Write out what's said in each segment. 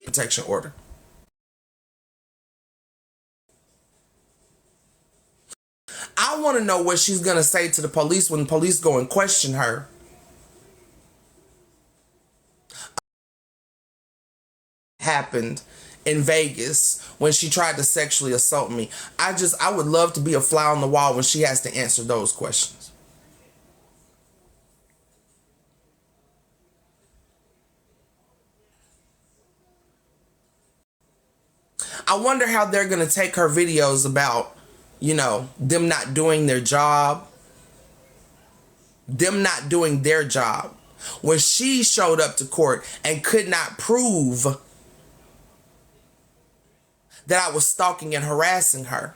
protection order. I want to know what she's going to say to the police when police go and question her. Happened in Vegas when she tried to sexually assault me. I would love to be a fly on the wall when she has to answer those questions. I wonder how they're going to take her videos about, them not doing their job, them not doing their job. When she showed up to court and could not prove that I was stalking and harassing her.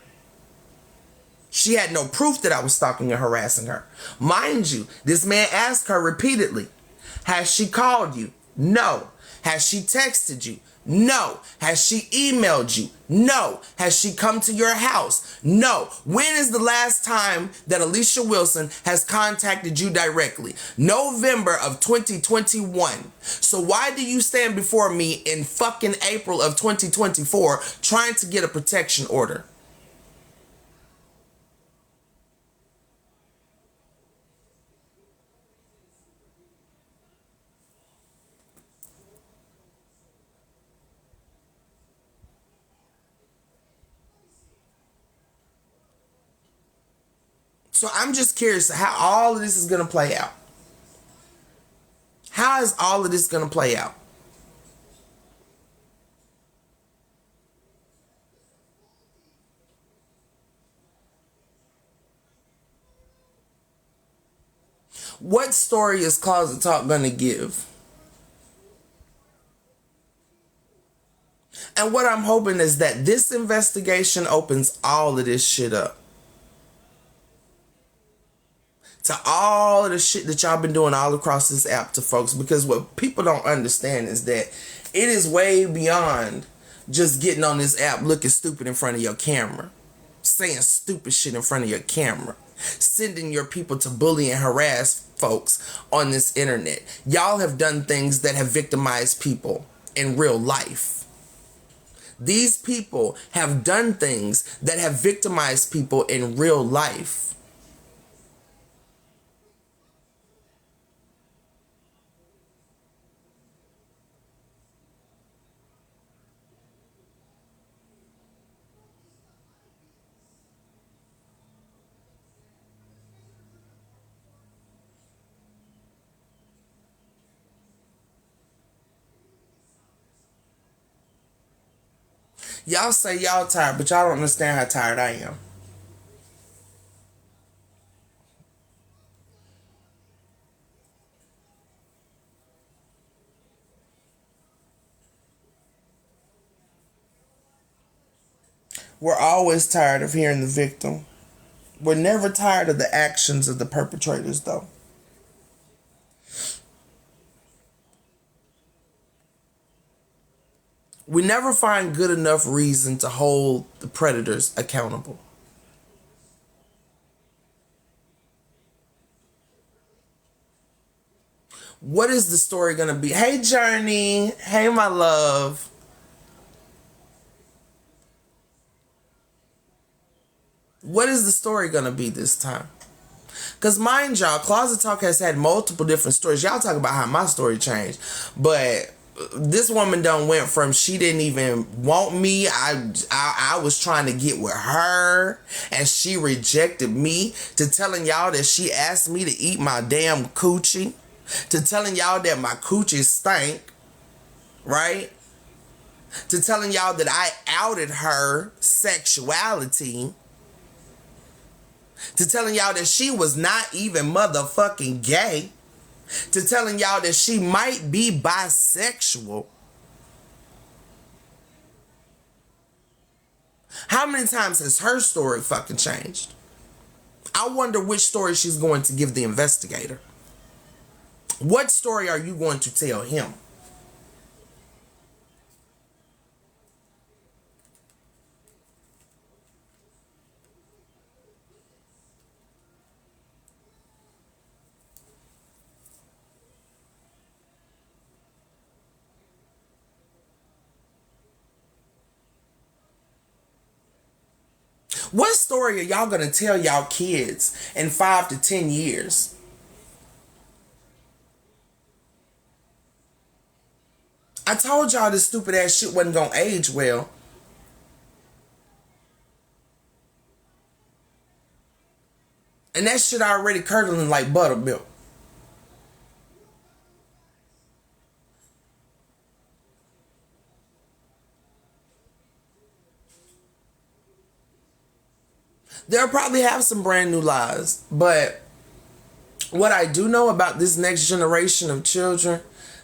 She had no proof that I was stalking and harassing her. Mind you, this man asked her repeatedly, has she called you? No. Has she texted you? No. Has she emailed you? No. Has she come to your house? No. When is the last time that Alicia Wilson has contacted you directly? November of 2021. So why do you stand before me in fucking April of 2024 trying to get a protection order? So I'm just curious how all of this is going to play out. How is all of this going to play out? What story is Closet Talk going to give? And what I'm hoping is that this investigation opens all of this shit up. To all of the shit that y'all been doing all across this app to folks. Because what people don't understand is that it is way beyond just getting on this app looking stupid in front of your camera. Saying stupid shit in front of your camera. Sending your people to bully and harass folks on this internet. Y'all have done things that have victimized people in real life. These people have done things that have victimized people in real life. Y'all say y'all tired, but y'all don't understand how tired I am. We're always tired of hearing the victim. We're never tired of the actions of the perpetrators, though. We never find good enough reason to hold the predators accountable. What is the story going to be? Hey, Journey. Hey, my love. What is the story going to be this time? Because mind y'all, Closet Talk has had multiple different stories. Y'all talk about how my story changed. But this woman done went from she didn't even want me. I was trying to get with her and she rejected me, to telling y'all that she asked me to eat my damn coochie, to telling y'all that my coochie stank, right? To telling y'all that I outed her sexuality, to telling y'all that she was not even motherfucking gay, to telling y'all that she might be bisexual. How many times has her story fucking changed? I wonder which story she's going to give the investigator. What story are you going to tell him? What story are y'all gonna tell y'all kids in 5 to 10 years? I told y'all this stupid ass shit wasn't gonna age well. And that shit already curdling like buttermilk. They'll probably have some brand new lies, but what I do know about this next generation of children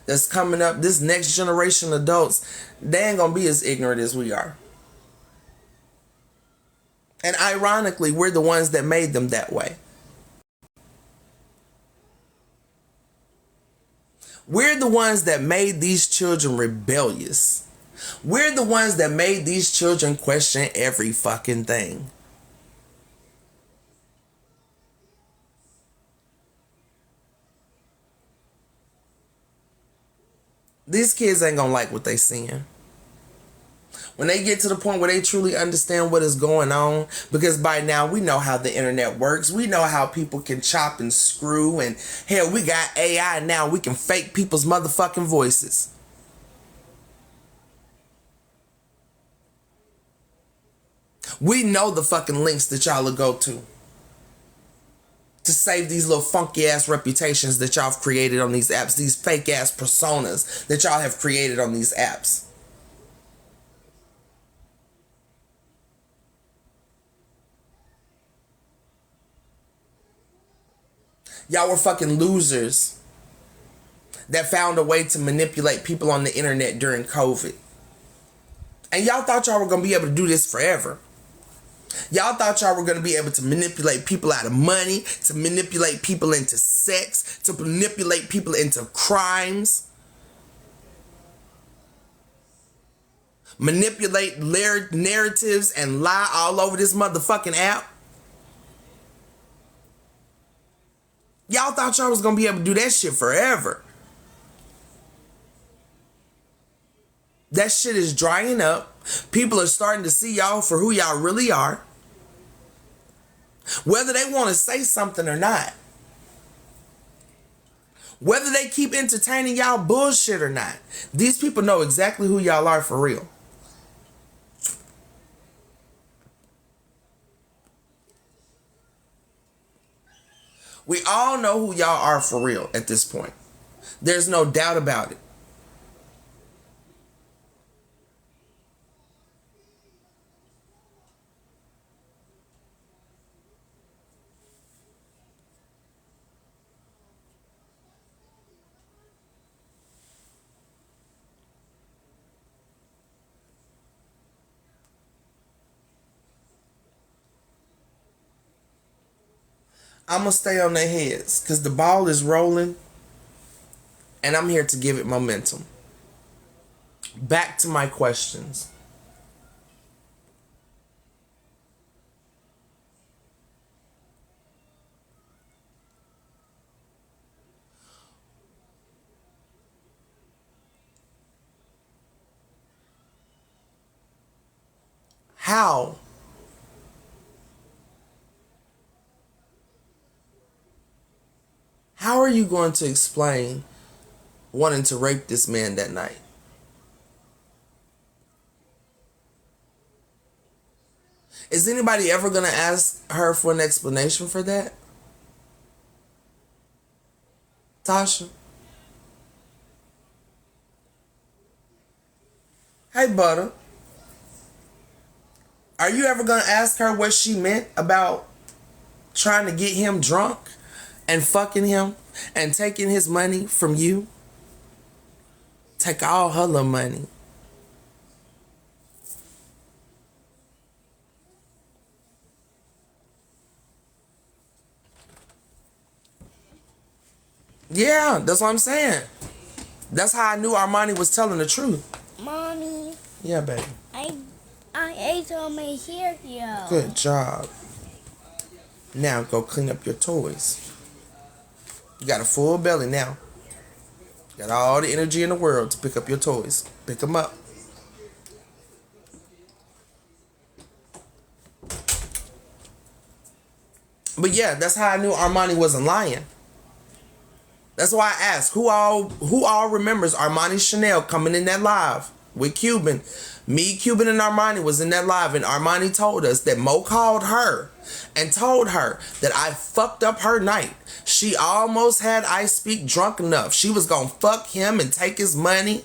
that's coming up, this next generation of adults, they ain't gonna be as ignorant as we are. And ironically, we're the ones that made them that way. We're the ones that made these children rebellious. We're the ones that made these children question every fucking thing. These kids ain't gonna like what they seeing. When they get to the point where they truly understand what is going on, because by now we know how the internet works. We know how people can chop and screw, and hell, we got AI now. We can fake people's motherfucking voices. We know the fucking links that y'all will go to save these little funky ass reputations that y'all have created on these apps, these fake ass personas that y'all have created on these apps. Y'all were fucking losers that found a way to manipulate people on the internet during COVID. And y'all thought y'all were going to be able to do this forever. Y'all thought y'all were going to be able to manipulate people out of money, to manipulate people into sex, to manipulate people into crimes, manipulate narratives and lie all over this motherfucking app. Y'all thought y'all was going to be able to do that shit forever. That shit is drying up. People are starting to see y'all for who y'all really are. Whether they want to say something or not. Whether they keep entertaining y'all bullshit or not. These people know exactly who y'all are for real. We all know who y'all are for real at this point. There's no doubt about it. I'm going to stay on their heads because the ball is rolling and I'm here to give it momentum. Back to my questions. How are you going to explain wanting to rape this man that night? Is anybody ever going to ask her for an explanation for that? Tasha? Hey, Butter. Are you ever going to ask her what she meant about trying to get him drunk and fucking him and taking his money from you? Take all her little money. Yeah, that's what I'm saying. That's how I knew Armani was telling the truth. Mommy. Yeah, baby. I ate all my cereal. Good job. Now go clean up your toys. You got a full belly now. Got all the energy in the world to pick up your toys. Pick them up. But yeah, that's how I knew Armani wasn't lying. That's why I asked who all remembers Armani Chanel coming in that live with Cuban. Me, Cuban, and Armani was in that live, and Armani told us that Mo called her and told her that I fucked up her night. She almost had Ice Speak drunk enough. She was gonna fuck him and take his money.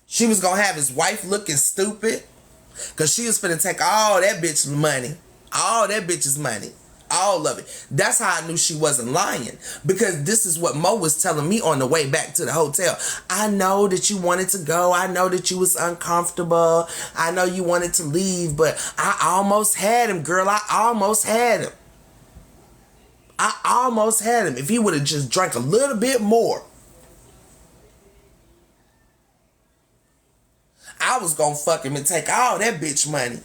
She was gonna have his wife looking stupid because she was finna take all that bitch's money. All that bitch's money. All of it. That's how I knew she wasn't lying. Because this is what Mo was telling me on the way back to the hotel. I know that you wanted to go. I know that you was uncomfortable. I know you wanted to leave. But I almost had him, girl. I almost had him. I almost had him. If he would have just drank a little bit more, I was gonna fuck him and take all that bitch money.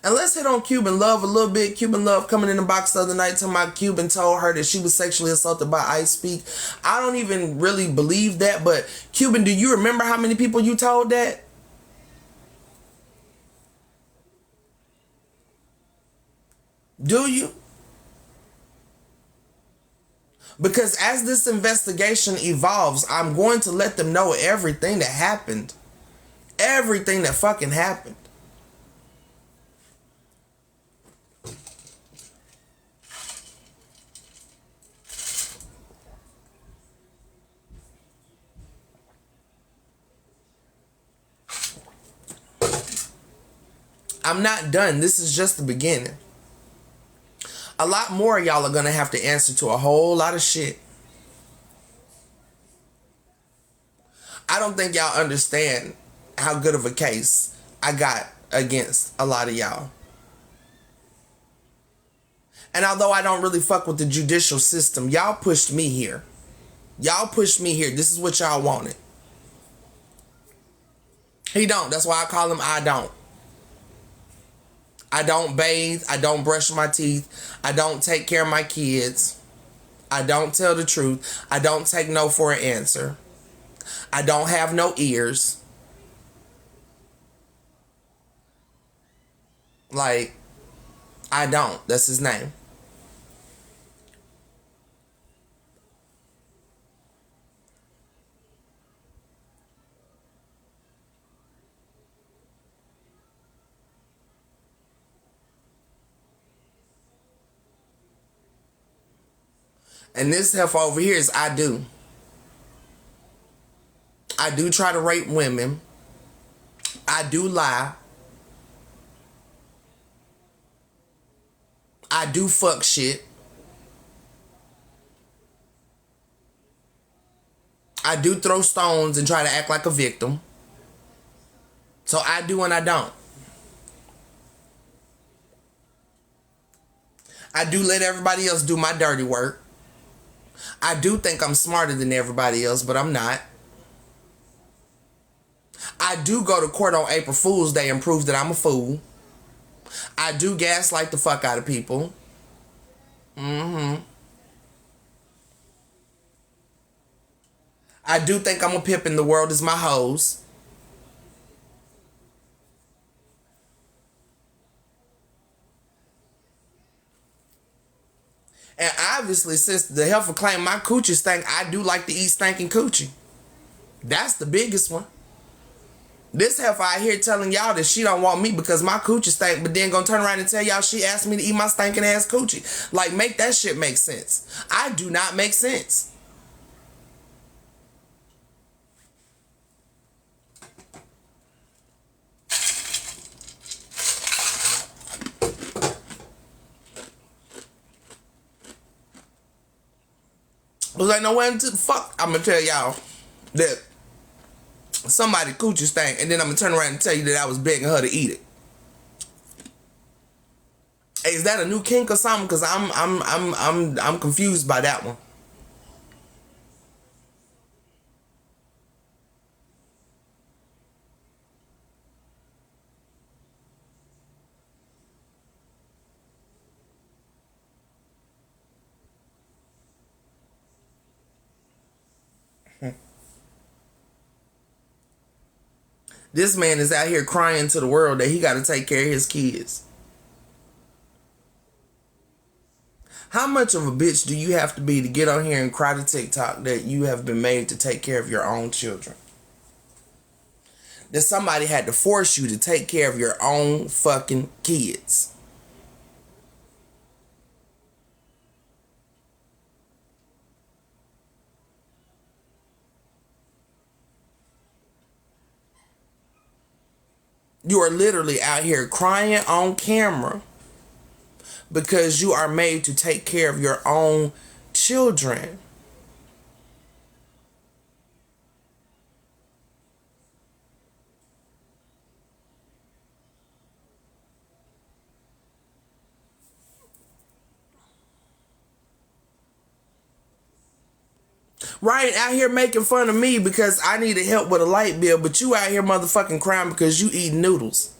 And let's hit on Cuban Love a little bit. Cuban Love coming in the box the other night talking about Cuban told her that she was sexually assaulted by Ice Speak. I don't even really believe that, but Cuban, do you remember how many people you told that? Do you? Because as this investigation evolves, I'm going to let them know everything that happened. Everything that fucking happened. I'm not done. This is just the beginning. A lot more of y'all are going to have to answer to a whole lot of shit. I don't think y'all understand how good of a case I got against a lot of y'all. And although I don't really fuck with the judicial system, y'all pushed me here. Y'all pushed me here. This is what y'all wanted. He don't. That's why I call him I don't. I don't bathe. I don't brush my teeth. I don't take care of my kids. I don't tell the truth. I don't take no for an answer. I don't have no ears. Like, I don't. That's his name. And this heifer over here is I do. I do try to rape women. I do lie. I do fuck shit. I do throw stones and try to act like a victim. So I do and I don't. I do let everybody else do my dirty work. I do think I'm smarter than everybody else, but I'm not. I do go to court on April Fool's Day and prove that I'm a fool. I do gaslight the fuck out of people. I do think I'm a pimp and the world is my hose. And obviously, since the heifer claimed my coochie stank, I do like to eat stinking coochie. That's the biggest one. This heifer out here telling y'all that she don't want me because my coochie stank, but then gonna turn around and tell y'all she asked me to eat my stinking ass coochie. Like, make that shit make sense. I do not make sense. I was like, no way, fuck, I'm gonna tell y'all that somebody coochie stank, and then I'm gonna turn around and tell you that I was begging her to eat it. Hey, is that a new kink or something? Cause I'm confused by that one. This man is out here crying to the world that he got to take care of his kids. How much of a bitch do you have to be to get on here and cry to TikTok that you have been made to take care of your own children? That somebody had to force you to take care of your own fucking kids. You are literally out here crying on camera because you are made to take care of your own children. Ryan out here making fun of me because I needed help with a light bill, but you out here motherfucking crying because you eat noodles.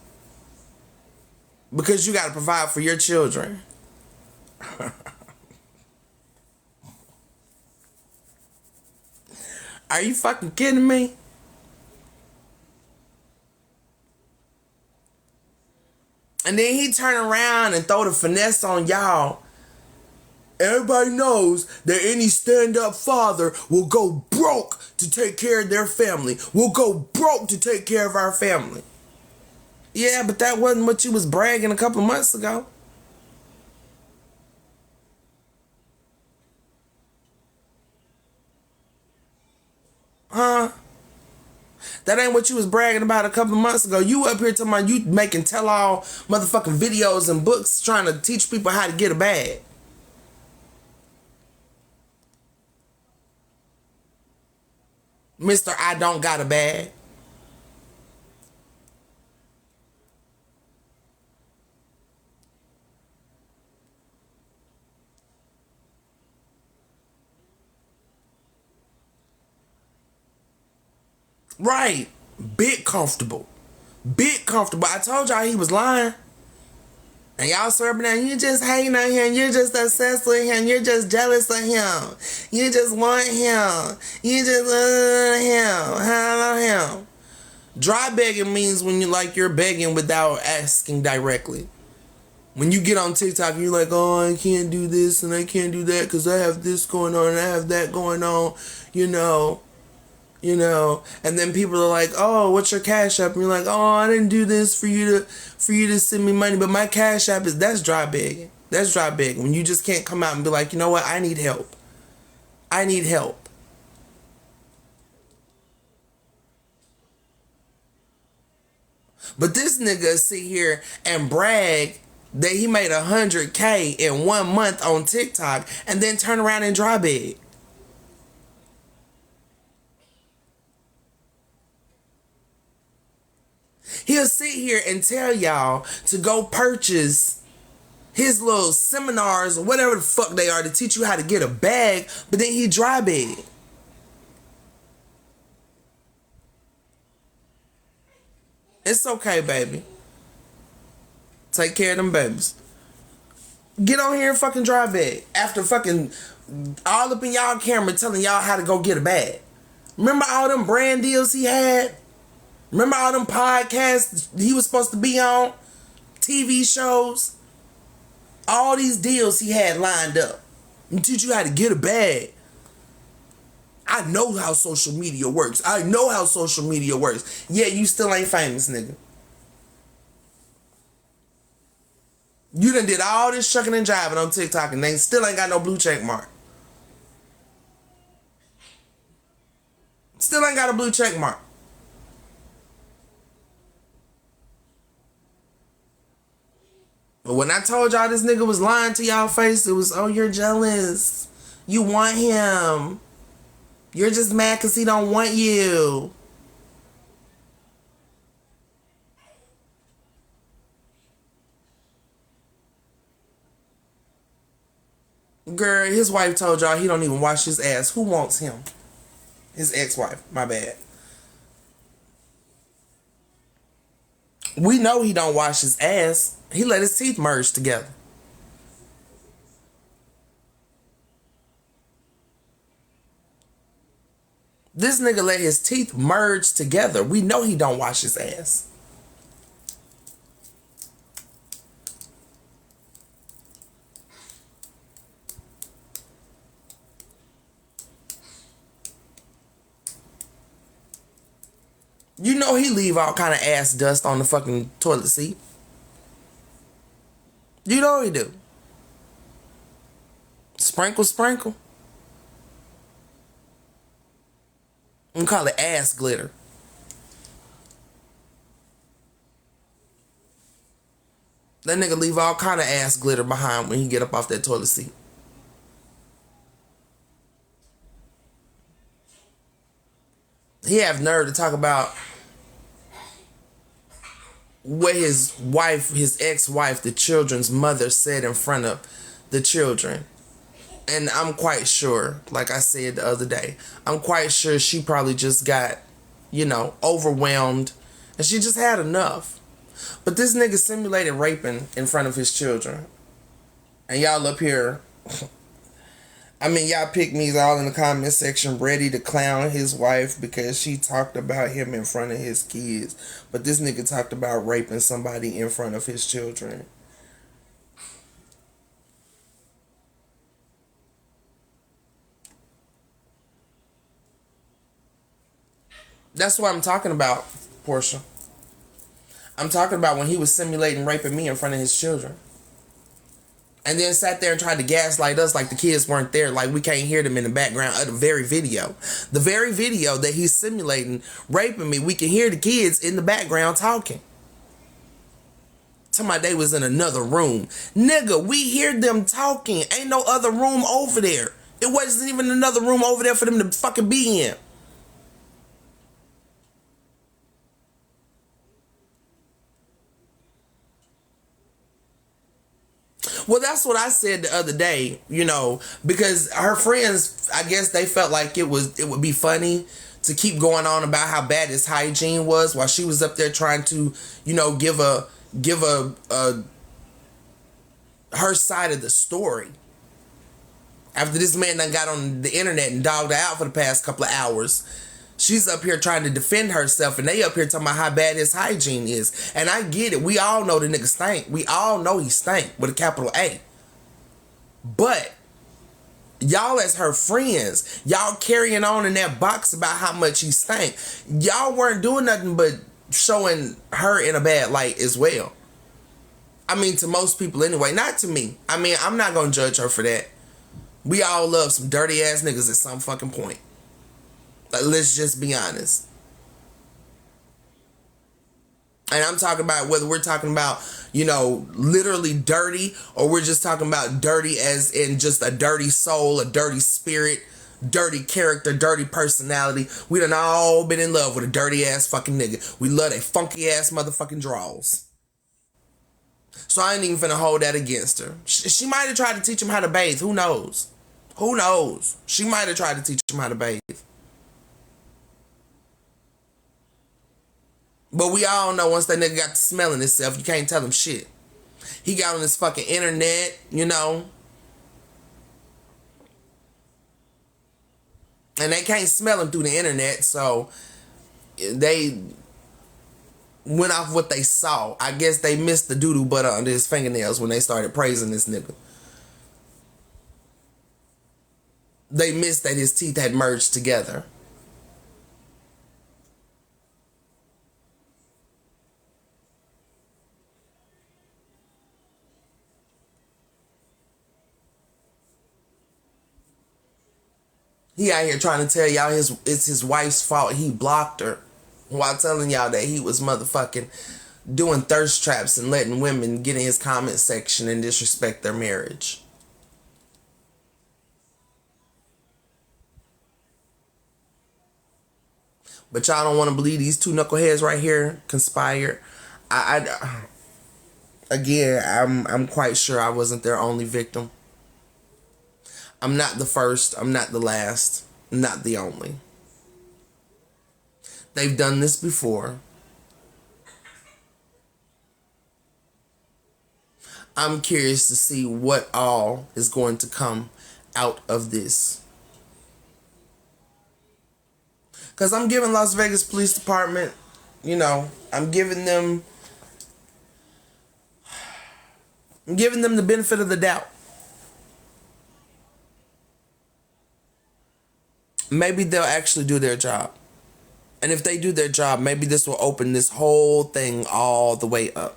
Because you got to provide for your children. Are you fucking kidding me? And then he turn around and throw the finesse on y'all. Everybody knows that any stand-up father will go broke to take care of their family. Will go broke to take care of our family. Yeah, but that wasn't what you was bragging a couple of months ago. Huh? That ain't what you was bragging about a couple of months ago. You up here talking about you making tell-all motherfucking videos and books trying to teach people how to get a bag. Mr. I don't got a bag. Right. Big comfortable. Big comfortable. I told y'all he was lying. And y'all serving that you just hating on him. You're just obsessed with him. You're just jealous of him. You just want him. You just love him. How about him? Dry begging means when you're begging without asking directly. When you get on TikTok and you're like, oh, I can't do this and I can't do that because I have this going on and I have that going on, you know, and then people are like, oh, what's your Cash App? And you're like, oh, I didn't do this for you to send me money, but my Cash App that's dry begging. That's dry begging. When you just can't come out and be like, you know what, I need help. I need help. But this nigga sit here and brag that he made $100K in 1 month on TikTok and then turn around and dry beg. He'll sit here and tell y'all to go purchase his little seminars or whatever the fuck they are to teach you how to get a bag, but then he dry beg. It's okay, baby. Take care of them babies. Get on here and fucking dry beg. After fucking all up in y'all camera telling y'all how to go get a bag. Remember all them brand deals he had? Remember all them podcasts he was supposed to be on? TV shows? All these deals he had lined up. And teach you how to get a bag. I know how social media works. I know how social media works. Yeah, you still ain't famous, nigga. You done did all this shucking and jiving on TikTok and they still ain't got no blue check mark. Still ain't got a blue check mark. But when I told y'all this nigga was lying to y'all face, it was, oh, you're jealous. You want him. You're just mad because he don't want you. Girl, his wife told y'all he don't even wash his ass. Who wants him? His ex-wife. My bad. We know he don't wash his ass. He let his teeth merge together. This nigga let his teeth merge together. We know he don't wash his ass. You know he leave all kind of ass dust on the fucking toilet seat. You know he do. Sprinkle, sprinkle. We call it ass glitter. That nigga leave all kind of ass glitter behind when he get up off that toilet seat. He have nerve to talk about what his wife, his ex-wife, the children's mother said in front of the children. And I'm quite sure, like I said the other day, I'm quite sure she probably just got, overwhelmed. And she just had enough. But this nigga simulated raping in front of his children. And y'all up here, y'all pick me's all in the comment section ready to clown his wife because she talked about him in front of his kids. But this nigga talked about raping somebody in front of his children. That's what I'm talking about, Portia. I'm talking about when he was simulating raping me in front of his children. And then sat there and tried to gaslight us like the kids weren't there, like we can't hear them in the background of the very video. The very video that he's simulating raping me, we can hear the kids in the background talking. Talking about they was in another room. Nigga, we hear them talking. Ain't no other room over there. It wasn't even another room over there for them to fucking be in. Well, that's what I said the other day, because her friends, I guess they felt like it would be funny to keep going on about how bad his hygiene was while she was up there trying to, give her side of the story. After this man done got on the internet and dogged her out for the past couple of hours, she's up here trying to defend herself, and they up here talking about how bad his hygiene is. And I get it. We all know the nigga stank. We all know he stank with a capital A. But y'all as her friends, y'all carrying on in that box about how much he stank. Y'all weren't doing nothing but showing her in a bad light as well. To most people anyway. Not to me. I'm not going to judge her for that. We all love some dirty ass niggas at some fucking point. Let's just be honest. And I'm talking about whether we're talking about, literally dirty, or we're just talking about dirty as in just a dirty soul, a dirty spirit, dirty character, dirty personality. We done all been in love with a dirty ass fucking nigga. We love they funky ass motherfucking draws. So I ain't even finna hold that against her. She might have tried to teach him how to bathe. Who knows? Who knows? She might have tried to teach him how to bathe. But we all know once that nigga got to smelling himself, you can't tell him shit. He got on his fucking internet, And they can't smell him through the internet, so they went off what they saw. I guess they missed the doo-doo butter under his fingernails when they started praising this nigga. They missed that his teeth had merged together. He out here trying to tell y'all it's his wife's fault. He blocked her while telling y'all that he was motherfucking doing thirst traps and letting women get in his comment section and disrespect their marriage. But y'all don't want to believe these two knuckleheads right here conspired. I'm quite sure I wasn't their only victim. I'm not the first. I'm not the last. Not the only. They've done this before. I'm curious to see what all is going to come out of this. Because I'm giving Las Vegas Police Department, I'm giving them the benefit of the doubt. Maybe they'll actually do their job. And if they do their job, maybe this will open this whole thing all the way up.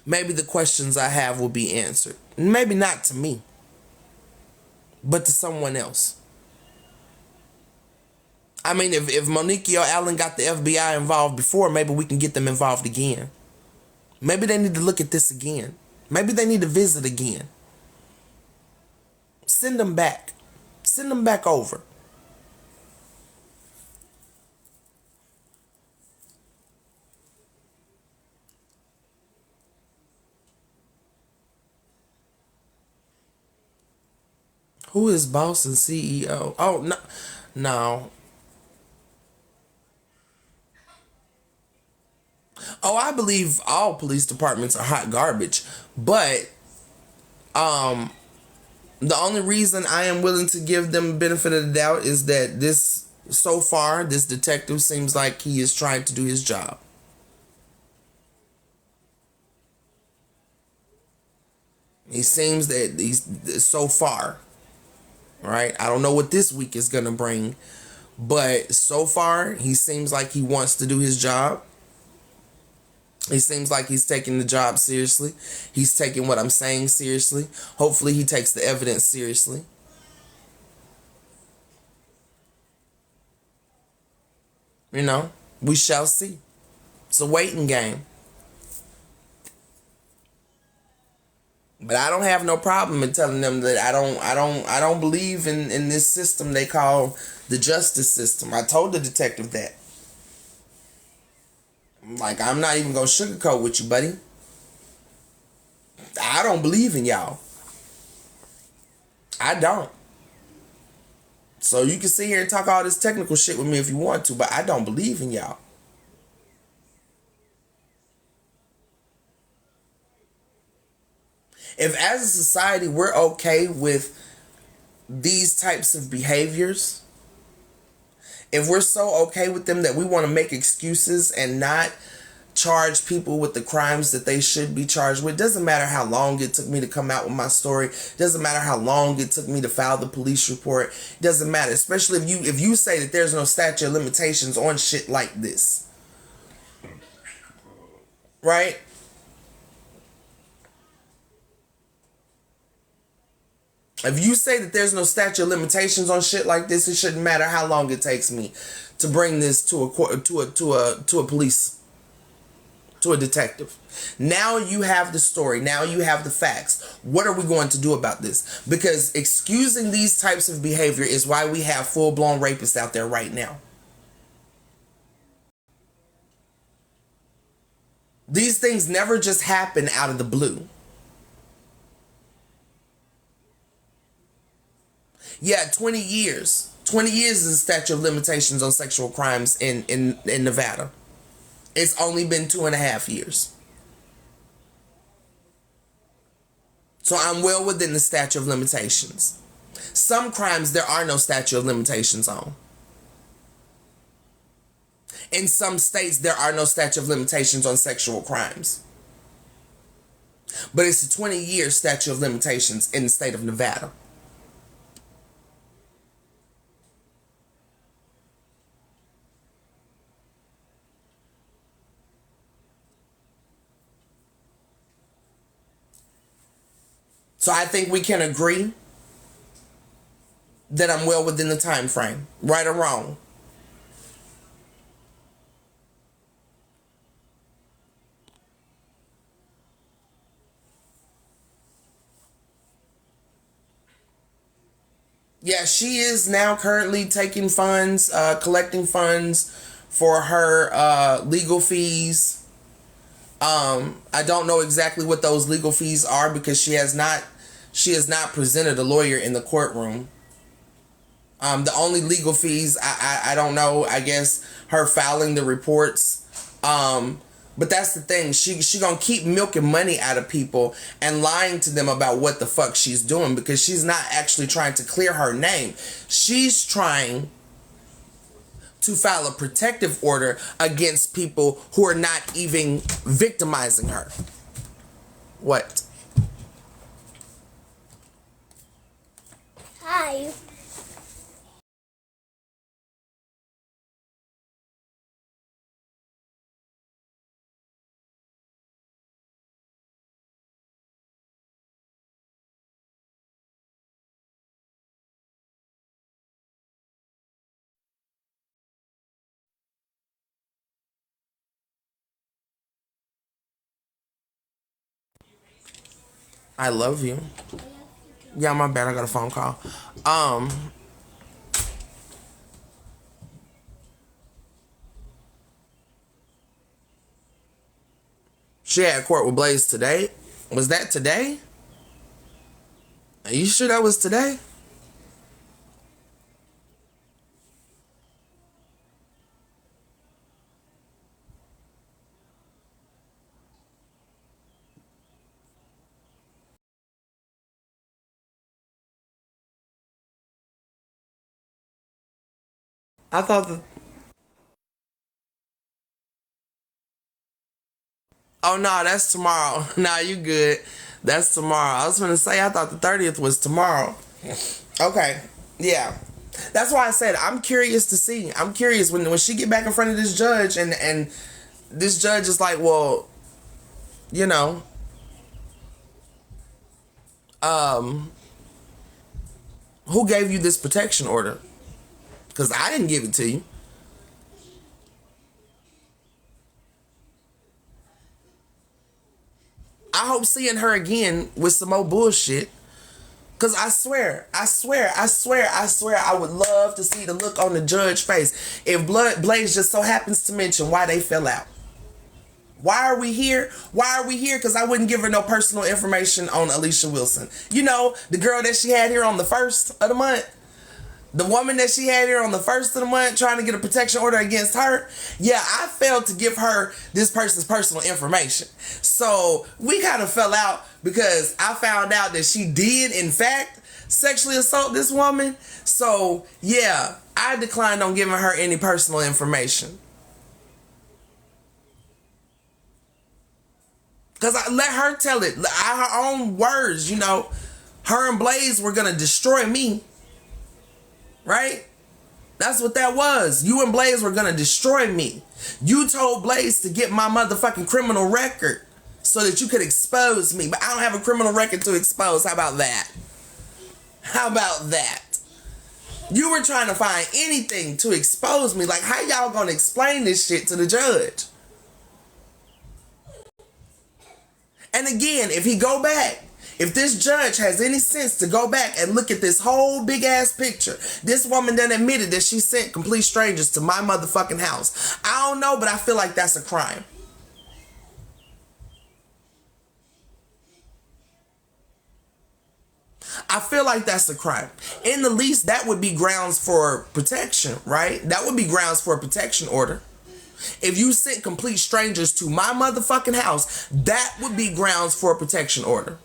Maybe the questions I have will be answered. Maybe not to me, but to someone else. I mean, if Monique or Allen got the FBI involved before, maybe we can get them involved again. Maybe they need to look at this again. Maybe they need to visit again. Send them back. Send them back over. Who is boss and CEO? Oh, no. No. Oh, I believe all police departments are hot garbage. But the only reason I am willing to give them benefit of the doubt is that this detective seems like he is trying to do his job. He seems that he's so far, right? I don't know what this week is going to bring, but so far he seems like he wants to do his job. He seems like he's taking the job seriously. He's taking what I'm saying seriously. Hopefully he takes the evidence seriously. We shall see. It's a waiting game. But I don't have no problem in telling them that I don't believe in this system they call the justice system. I told the detective that. Like, I'm not even gonna sugarcoat with you, buddy. I don't believe in y'all. I don't. So you can sit here and talk all this technical shit with me if you want to, but I don't believe in y'all. If as a society we're okay with these types of behaviors, if we're so okay with them that we want to make excuses and not charge people with the crimes that they should be charged with, doesn't matter how long it took me to come out with my story, doesn't matter how long it took me to file the police report, doesn't matter, especially if you say that there's no statute of limitations on shit like this, right? If you say that there's no statute of limitations on shit like this, it shouldn't matter how long it takes me to bring this to a police, to a detective. Now you have the story. Now you have the facts. What are we going to do about this? Because excusing these types of behavior is why we have full-blown rapists out there right now. These things never just happen out of the blue. Yeah, 20 years. 20 years is the statute of limitations on sexual crimes in Nevada. It's only been 2.5 years. So I'm well within the statute of limitations. Some crimes there are no statute of limitations on. In some states there are no statute of limitations on sexual crimes. But it's a 20-year statute of limitations in the state of Nevada. So I think we can agree that I'm well within the time frame, right or wrong. Yeah, she is now currently taking funds, collecting funds for her legal fees. I don't know exactly what those legal fees are because she has not presented a lawyer in the courtroom. The only legal fees I don't know, I guess her filing the reports But that's the thing. She gonna keep milking money out of people and lying to them about what the fuck she's doing, because she's not actually trying to clear her name. She's trying to file a protective order against people who are not even victimizing her. What? Hi. I love you. Yeah, my bad. I got a phone call. Um, she had court with Blaze today. Was that today? Are you sure that was today? I thought that. Oh no, that's tomorrow. Nah, you good. That's tomorrow. I was gonna say I thought the 30th was tomorrow. Okay. Yeah. That's why I said I'm curious to see. I'm curious when she get back in front of this judge and this judge is like, well, you know, um, who gave you this protection order? Because I didn't give it to you. I hope seeing her again with some more bullshit. Cause I swear, I would love to see the look on the judge's face if Blaze just so happens to mention why they fell out. Why are we here? Why are we here? Because I wouldn't give her no personal information on Alicia Wilson. You know, the girl that she had here on the 1st of the month. The woman that she had here on the 1st of the month trying to get a protection order against her. Yeah, I failed to give her this person's personal information. So we kind of fell out because I found out that she did, in fact, sexually assault this woman. So yeah, I declined on giving her any personal information. Because I let her tell it. Her own words, you know. Her and Blaze were going to destroy me. Right? That's what that was. You and Blaze were gonna destroy me. You told Blaze to get my motherfucking criminal record so that you could expose me. But I don't have a criminal record to expose. How about that? How about that? You were trying to find anything to expose me. Like, how y'all gonna explain this shit to the judge? And again, if he go back, if this judge has any sense to go back and look at this whole big ass picture, this woman done admitted that she sent complete strangers to my motherfucking house. I don't know, but I feel like that's a crime. I feel like that's a crime. In the least, that would be grounds for protection, right? That would be grounds for a protection order. If you sent complete strangers to my motherfucking house, that would be grounds for a protection order.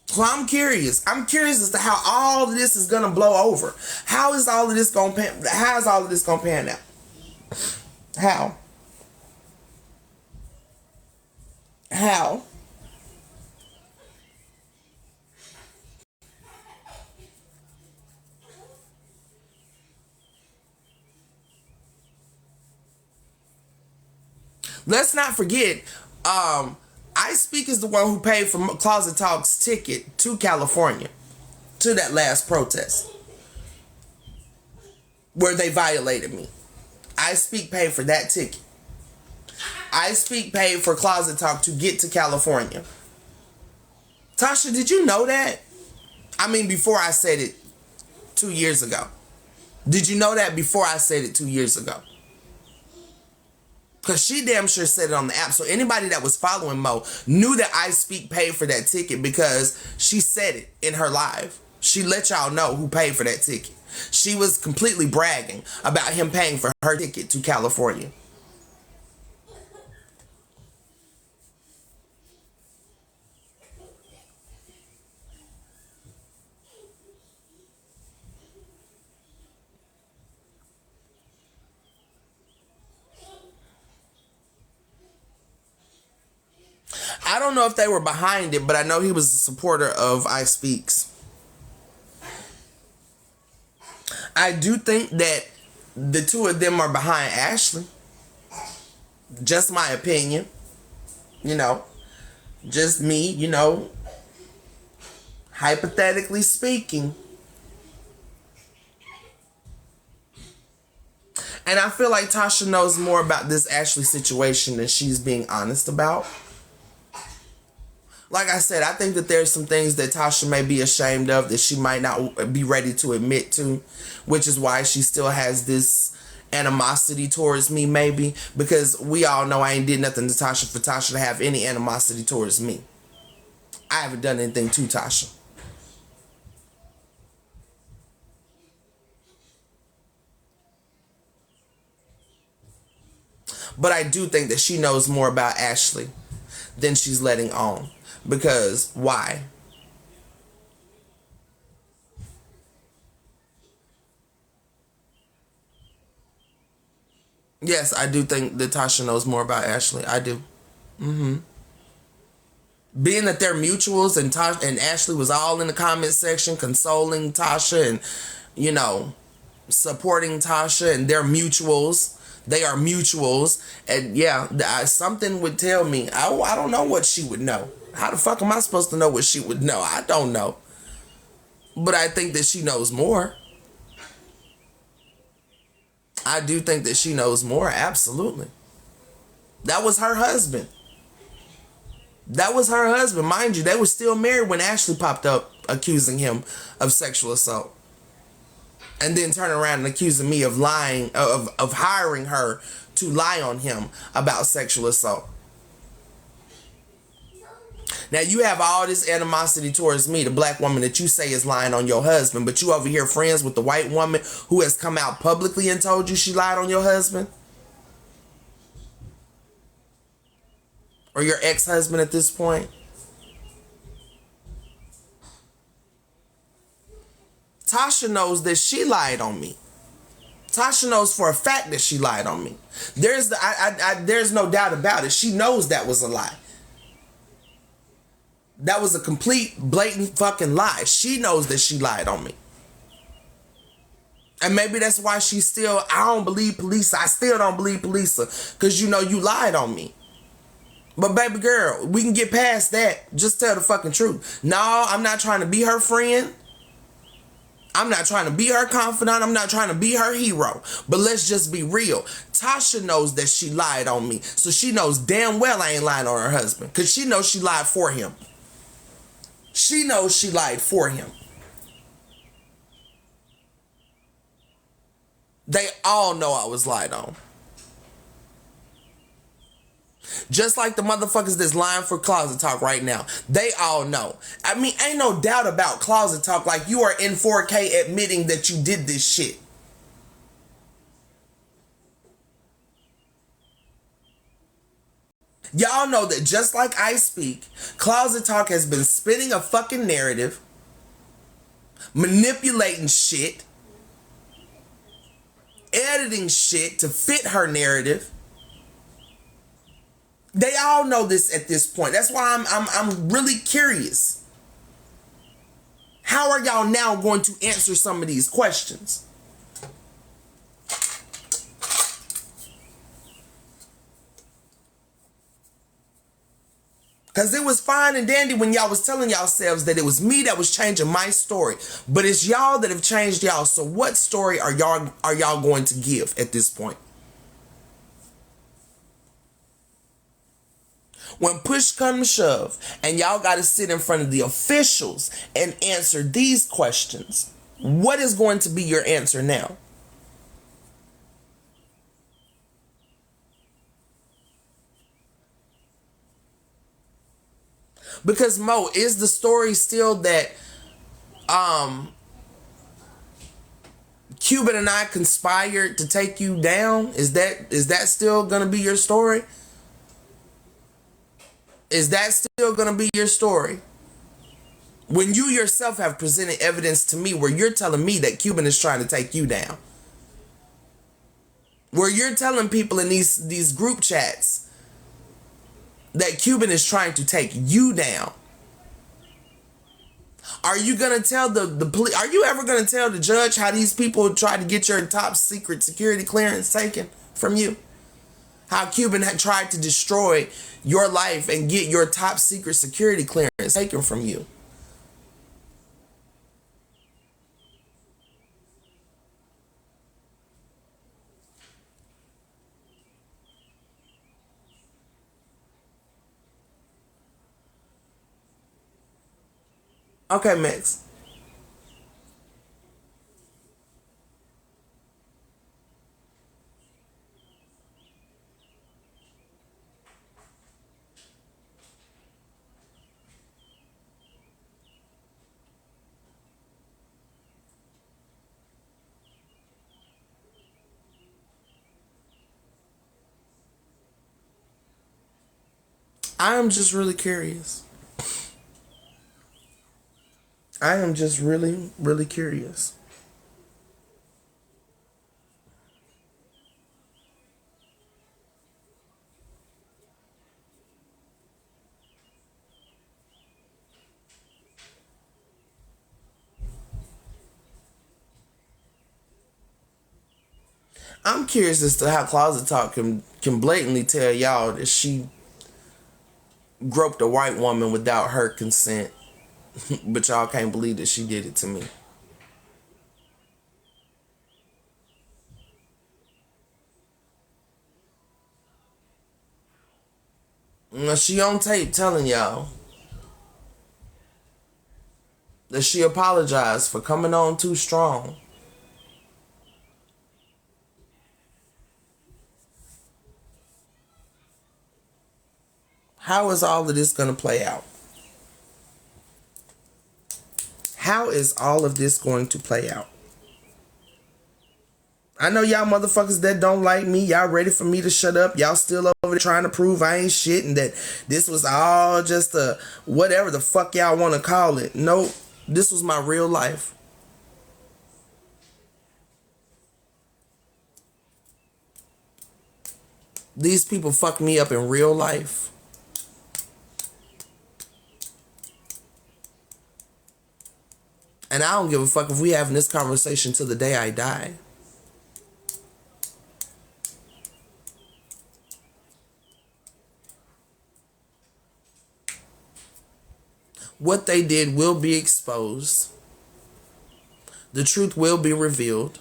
So I'm curious. I'm curious as to how all of this is gonna blow over. How is all of this gonna pan out? How? How? Let's not forget, I Speak is the one who paid for Closet Talk's ticket to California, to that last protest where they violated me. I Speak paid for that ticket. I Speak paid for Closet Talk to get to California. Tasha, did you know that? I mean, before I said it 2 years ago. Did you know that before I said it 2 years ago? Because she damn sure said it on the app. So anybody that was following Mo knew that I Speak paid for that ticket because she said it in her live. She let y'all know who paid for that ticket. She was completely bragging about him paying for her ticket to California. I don't know if they were behind it, but I know he was a supporter of I Speaks. I do think that the two of them are behind Ashley. Just my opinion. You know, just me, you know, hypothetically speaking. And I feel like Tasha knows more about this Ashley situation than she's being honest about. Like I said, I think that there's some things that Tasha may be ashamed of that she might not be ready to admit to, which is why she still has this animosity towards me, maybe, because we all know I ain't did nothing to Tasha for Tasha to have any animosity towards me. I haven't done anything to Tasha. But I do think that she knows more about Ashley than she's letting on. Because why? Yes, I do think that Tasha knows more about Ashley. I do. Being that they're mutuals and Tasha and Ashley was all in the comment section consoling Tasha and, you know, supporting Tasha, and they're mutuals. They are mutuals. And yeah, something would tell me, I don't know what she would know. How the fuck am I supposed to know what she would know? I don't know. But I think that she knows more. I do think that she knows more, absolutely. That was her husband. That was her husband. Mind you, they were still married when Ashley popped up accusing him of sexual assault. And then turn around and accusing me of lying, of hiring her to lie on him about sexual assault. Now you have all this animosity towards me, the black woman that you say is lying on your husband, but you over here friends with the white woman who has come out publicly and told you she lied on your husband? Or your ex-husband at this point? Tasha knows that she lied on me. Tasha knows for a fact that she lied on me. There's no doubt about it. She knows that was a lie. That was a complete, blatant fucking lie. She knows that she lied on me. And maybe that's why she's still, I don't believe police. I still don't believe police. Because you know you lied on me. But baby girl, we can get past that. Just tell the fucking truth. No, I'm not trying to be her friend. I'm not trying to be her confidant. I'm not trying to be her hero. But let's just be real. Tasha knows that she lied on me. So she knows damn well I ain't lying on her husband. Because she knows she lied for him. She knows she lied for him. They all know I was lied on. Just like the motherfuckers that's lying for Closet Talk right now. They all know. I mean, ain't no doubt about Closet Talk. Like, you are in 4K admitting that you did this shit. Y'all know that just like I Speak, Closet Talk has been spinning a fucking narrative, manipulating shit, editing shit to fit her narrative. They all know this at this point. That's why I'm really curious. How are y'all now going to answer some of these questions? Because it was fine and dandy when y'all was telling yourselves that it was me that was changing my story. But it's y'all that have changed y'all. So what story are y'all going to give at this point? When push comes to shove and y'all got to sit in front of the officials and answer these questions, what is going to be your answer now? Because Mo, is the story still that Cuban and I conspired to take you down? Is that still gonna be your story? Is that still gonna be your story? When you yourself have presented evidence to me where you're telling me that Cuban is trying to take you down. Where you're telling people in these group chats that Cuban is trying to take you down. Are you gonna tell the police? Are you ever gonna tell the judge how these people tried to get your top secret security clearance taken from you? How Cuban had tried to destroy your life and get your top secret security clearance taken from you? Okay, Max. I am just really curious. I am just really, really curious. I'm curious as to how Closet Talk can blatantly tell y'all that she groped a white woman without her consent, but y'all can't believe that she did it to me. Now, she on tape telling y'all that she apologized for coming on too strong. How is all of this going to play out? How is all of this going to play out? I know y'all motherfuckers that don't like me, y'all ready for me to shut up. Y'all still over there trying to prove I ain't shit and that this was all just a whatever the fuck y'all want to call it. Nope, this was my real life. These people fucked me up in real life. And I don't give a fuck if we having this conversation till the day I die. What they did will be exposed. The truth will be revealed.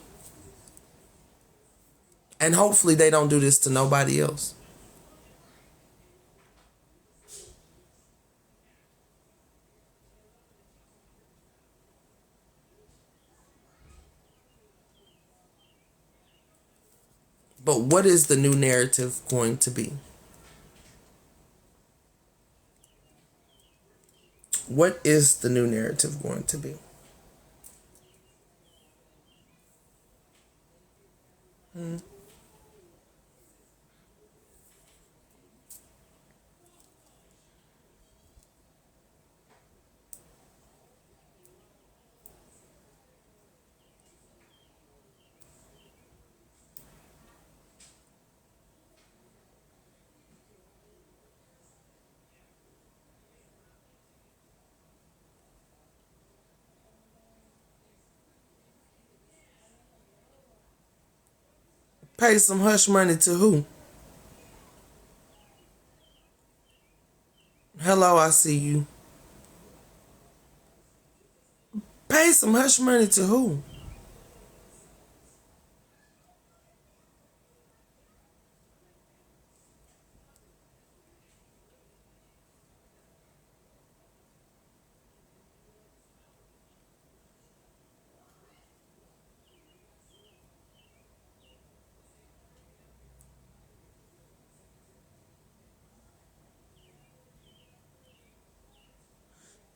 And hopefully they don't do this to nobody else. But what is the new narrative going to be? What is the new narrative going to be? Pay some hush money to who? Hello, I see you. Pay some hush money to who?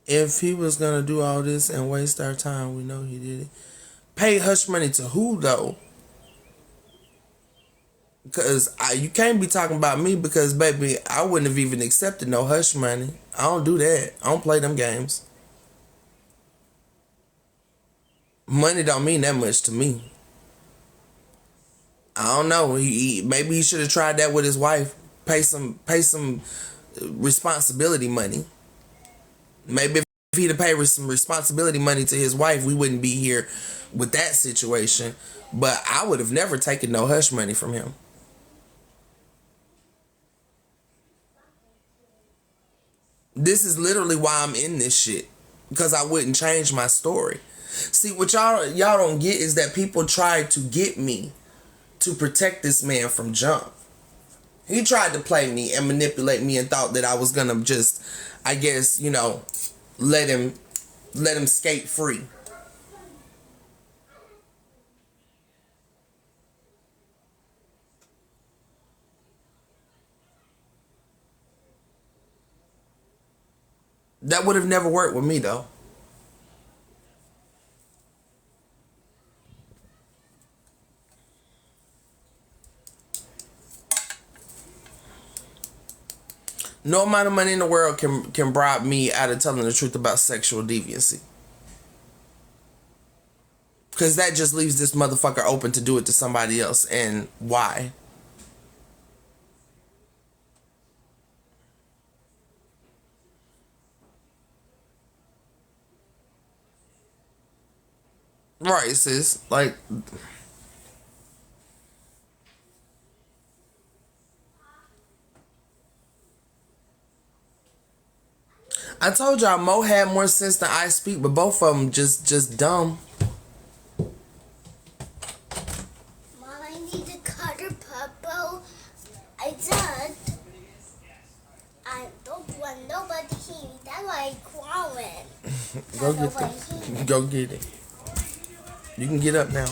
If he was gonna do all this and waste our time, we know he did it. Pay hush money to who though? Because you can't be talking about me because, baby, I wouldn't have even accepted no hush money. I don't do that. I don't play them games. Money don't mean that much to me. I don't know. Maybe he should have tried that with his wife. Pay some responsibility money. Maybe if he'd have paid some responsibility money to his wife, we wouldn't be here with that situation. But I would have never taken no hush money from him. This is literally why I'm in this shit. Because I wouldn't change my story. See, what y'all don't get is that people tried to get me to protect this man from jump. He tried to play me and manipulate me and thought that I was gonna just, I guess, let him skate free. That would have never worked with me though. No amount of money in the world can bribe me out of telling the truth about sexual deviancy. Because that just leaves this motherfucker open to do it to somebody else. And why? Right, sis. Like, I told y'all Mo had more sense than I speak, but both of them just dumb. Mom, I need to color purple. I did. I don't want nobody here. That's why I'm crawling. Go get it. You can get up now.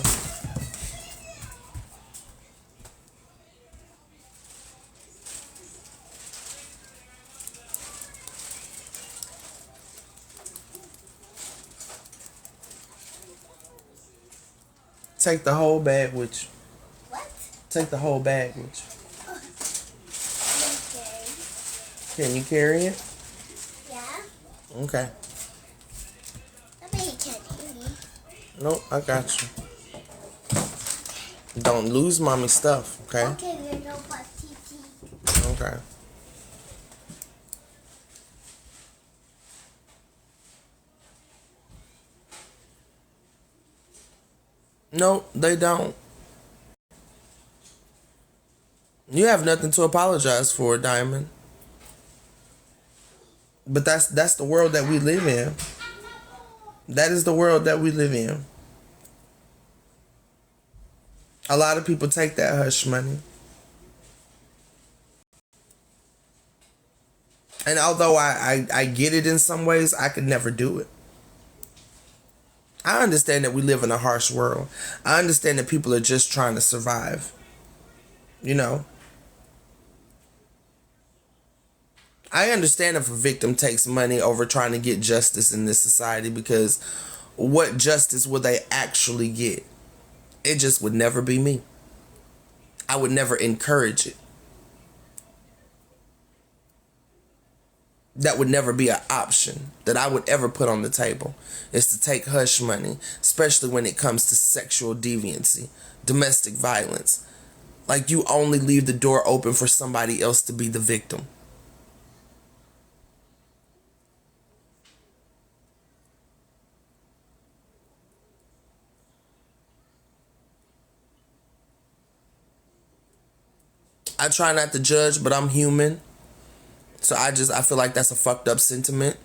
Take the whole bag with you. What? Take the whole bag with you. Okay. Can you carry it? Yeah? Okay. I bet you can't hear me. Nope, I got you. Don't lose mommy's stuff, okay? Okay, little patiti. Okay. No, they don't. You have nothing to apologize for, Diamond. But that's the world that we live in. That is the world that we live in. A lot of people take that hush money. And although I get it in some ways, I could never do it. I understand that we live in a harsh world. I understand that people are just trying to survive. You know? I understand if a victim takes money over trying to get justice in this society, because what justice will they actually get? It just would never be me. I would never encourage it. That would never be an option that I would ever put on the table, is to take hush money, especially when it comes to sexual deviancy, domestic violence. Like, you only leave the door open for somebody else to be the victim. I try not to judge, but I'm human. So I feel like that's a fucked up sentiment.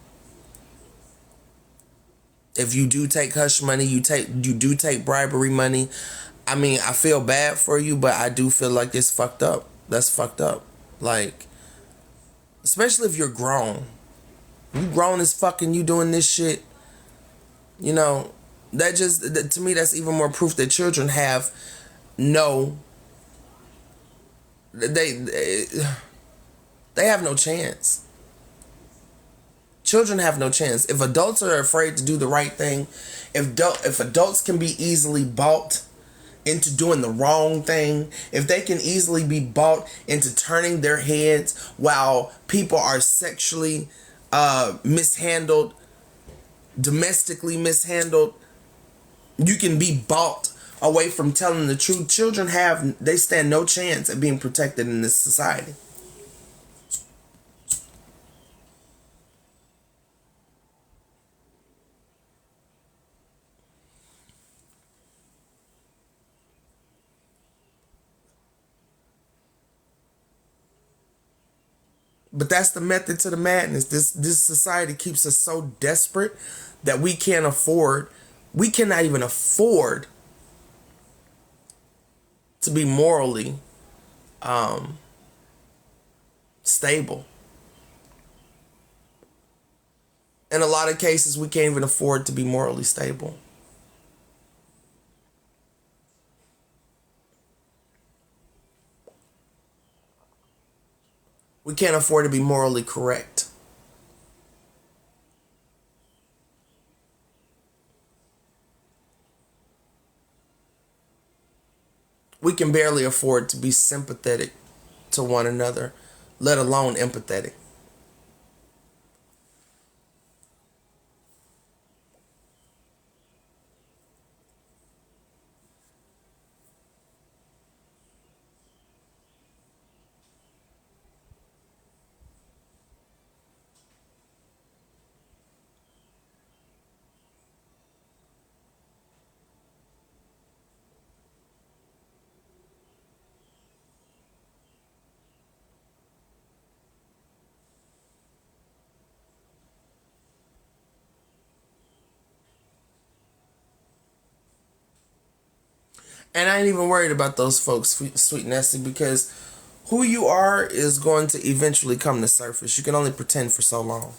If you do take hush money, you do take bribery money. I mean, I feel bad for you, but I do feel like it's fucked up. That's fucked up. Like, especially if you're grown. You grown as fucking you doing this shit. You know, to me, that's even more proof that children have no, they have no chance. Children have no chance. If adults are afraid to do the right thing, if adults can be easily bought into doing the wrong thing, if they can easily be bought into turning their heads while people are sexually mishandled, domestically mishandled, you can be bought away from telling the truth. Children they stand no chance at being protected in this society. But that's the method to the madness. This society keeps us so desperate that we cannot even afford to be morally stable. In a lot of cases, we can't even afford to be morally stable. We can't afford to be morally correct. We can barely afford to be sympathetic to one another, let alone empathetic. And I ain't even worried about those folks, Sweet Nessie, because who you are is going to eventually come to surface. You can only pretend for so long.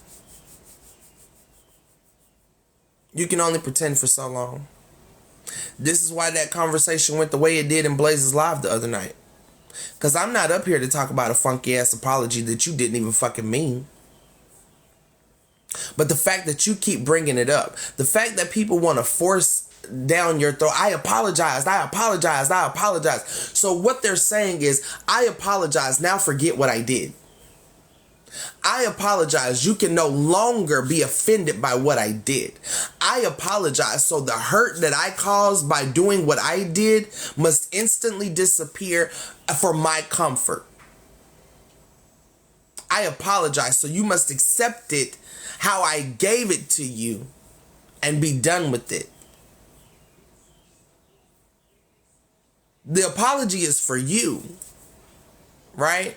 You can only pretend for so long. This is why that conversation went the way it did in Blazes Live the other night. Because I'm not up here to talk about a funky ass apology that you didn't even fucking mean. But the fact that you keep bringing it up, the fact that people want to force down your throat, I apologized. So what they're saying is, I apologize, now forget what I did. I apologize, you can no longer be offended by what I did. I apologize, so the hurt that I caused by doing what I did must instantly disappear for my comfort. I apologize, so you must accept it how I gave it to you and be done with it. The apology is for you, right?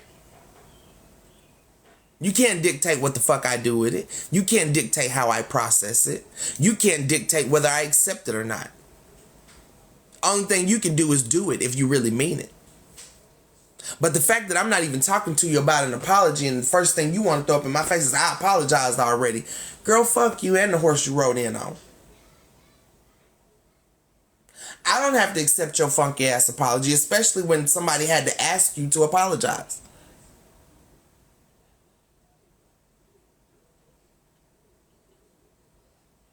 You can't dictate what the fuck I do with it. You can't dictate how I process it. You can't dictate whether I accept it or not. Only thing you can do is do it if you really mean it. But the fact that I'm not even talking to you about an apology and the first thing you want to throw up in my face is I apologized already. Girl, fuck you and the horse you rode in on. I don't have to accept your funky ass apology, especially when somebody had to ask you to apologize.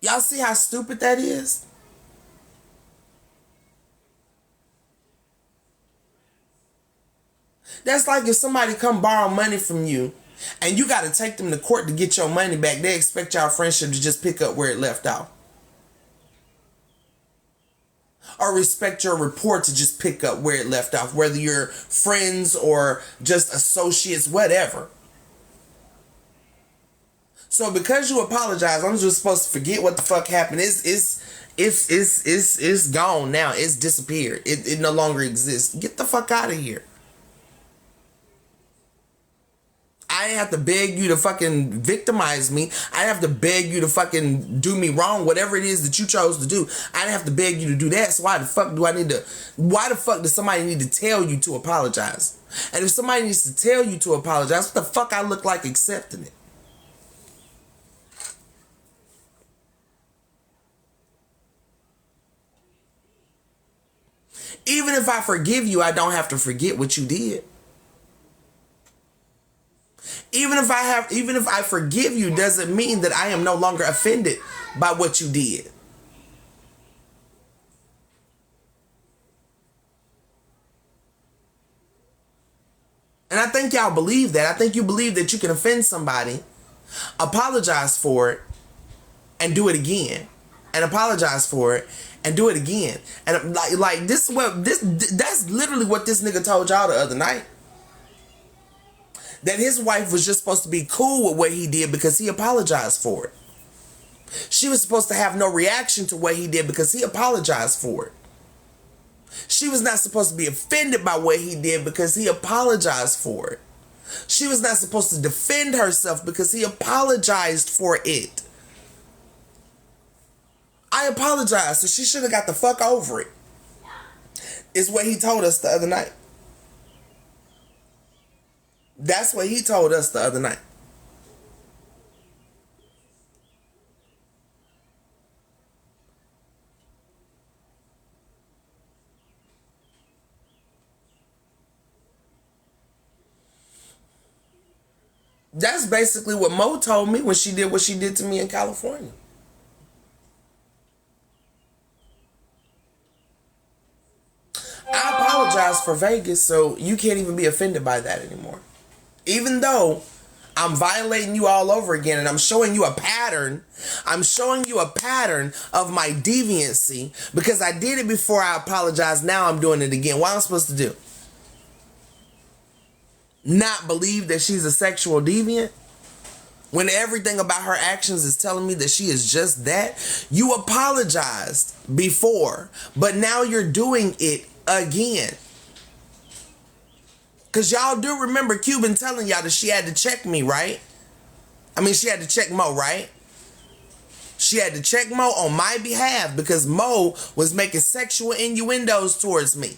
Y'all see how stupid that is? That's like if somebody come borrow money from you and you got to take them to court to get your money back. They expect y'all friendship to just pick up where it left off. Or respect your report to just pick up where it left off, whether you're friends or just associates, whatever. So because you apologize, I'm just supposed to forget what the fuck happened. It's gone now. It's disappeared. It no longer exists. Get the fuck out of here. I didn't have to beg you to fucking victimize me. I didn't have to beg you to fucking do me wrong, whatever it is that you chose to do. I didn't have to beg you to do that. So why the fuck does somebody need to tell you to apologize? And if somebody needs to tell you to apologize, what the fuck I look like accepting it? Even if I forgive you, I don't have to forget what you did. Even if I forgive you, doesn't mean that I am no longer offended by what you did. And I think y'all believe that. I think you believe that you can offend somebody, apologize for it, and do it again. And apologize for it and do it again. And like this is what that's literally what this nigga told y'all the other night. That his wife was just supposed to be cool with what he did because he apologized for it. She was supposed to have no reaction to what he did because he apologized for it. She was not supposed to be offended by what he did because he apologized for it. She was not supposed to defend herself because he apologized for it. I apologize, so she should have got the fuck over it. Is what he told us the other night. That's what he told us the other night. That's basically what Mo told me when she did what she did to me in California. I apologize for Vegas, so you can't even be offended by that anymore. Even though I'm violating you all over again and I'm showing you a pattern. I'm showing you a pattern of my deviancy because I did it before I apologized. Now I'm doing it again. What am I supposed to do? Not believe that she's a sexual deviant? When everything about her actions is telling me that she is just that? You apologized before, but now you're doing it again. Because y'all do remember Cuban telling y'all that she had to check me, right? I mean, she had to check Mo, right? She had to check Mo on my behalf because Mo was making sexual innuendos towards me.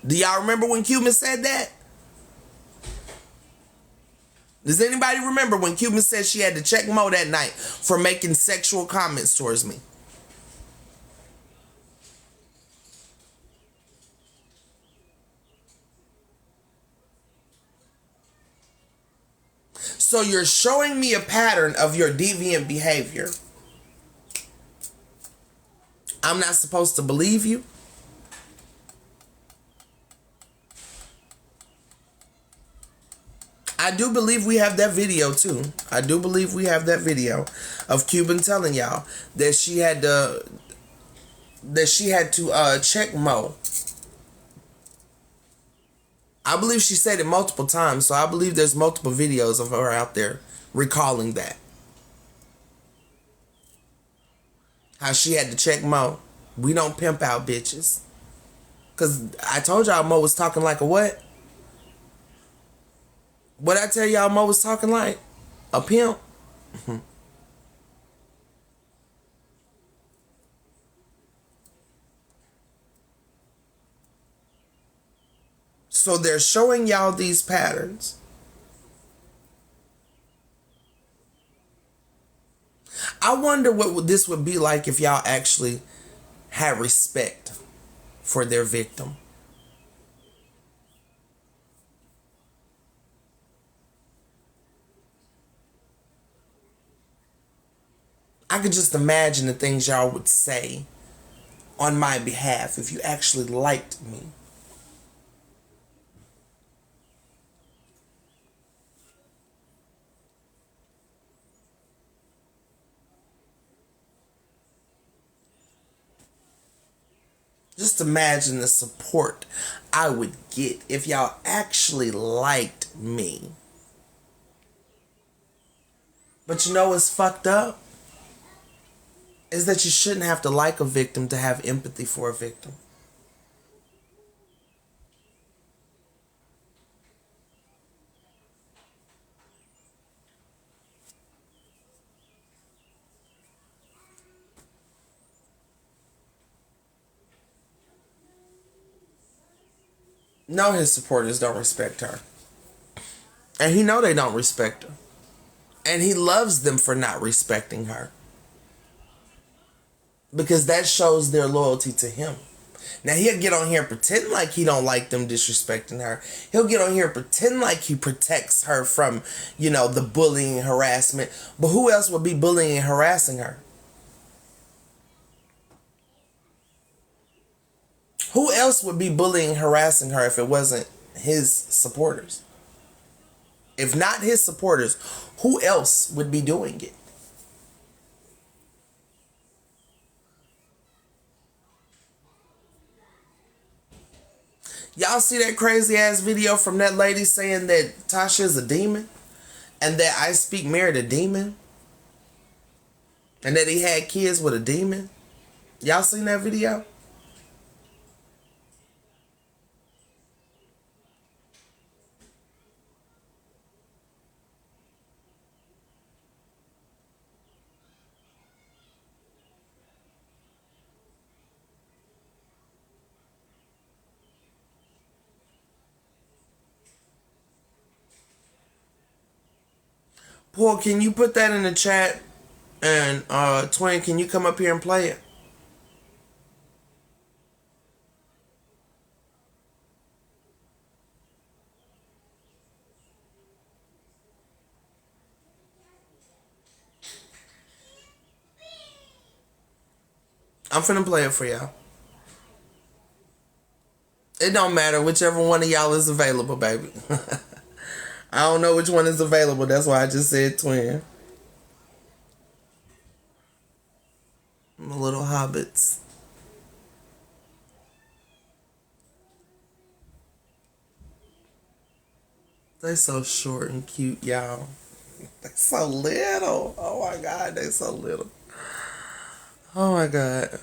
Do y'all remember when Cuban said that? Does anybody remember when Cuban said she had to check Mo that night for making sexual comments towards me? So you're showing me a pattern of your deviant behavior. I'm not supposed to believe you? I do believe we have that video too. I do believe we have that video of Cuban telling y'all that she had to check Mo. I believe she said it multiple times, so I believe there's multiple videos of her out there recalling that. How she had to check Mo. We don't pimp out bitches. Because I told y'all Mo was talking like a what? What I tell y'all Mo was talking like? A pimp? So they're showing y'all these patterns. I wonder what this would be like if y'all actually had respect for their victim. I could just imagine the things y'all would say on my behalf if you actually liked me. Just imagine the support I would get if y'all actually liked me. But you know what's fucked up? Is that you shouldn't have to like a victim to have empathy for a victim. No, his supporters don't respect her. And he know they don't respect her. And he loves them for not respecting her. Because that shows their loyalty to him. Now he'll get on here and pretend like he don't like them disrespecting her. He'll get on here and pretend like he protects her from, the bullying and harassment. But who else would be bullying and harassing her? Who else would be bullying and harassing her if it wasn't his supporters? If not his supporters, who else would be doing it? Y'all see that crazy ass video from that lady saying that Tasha is a demon? And that I Speak married a demon? And that he had kids with a demon? Y'all seen that video? Paul, can you put that in the chat? And Twin, can you come up here and play it? I'm finna play it for y'all. It don't matter, whichever one of y'all is available, baby. I don't know which one is available. That's why I just said Twin. My little hobbits. They so short and cute, y'all. They so little. Oh my God, they so little. Oh my God.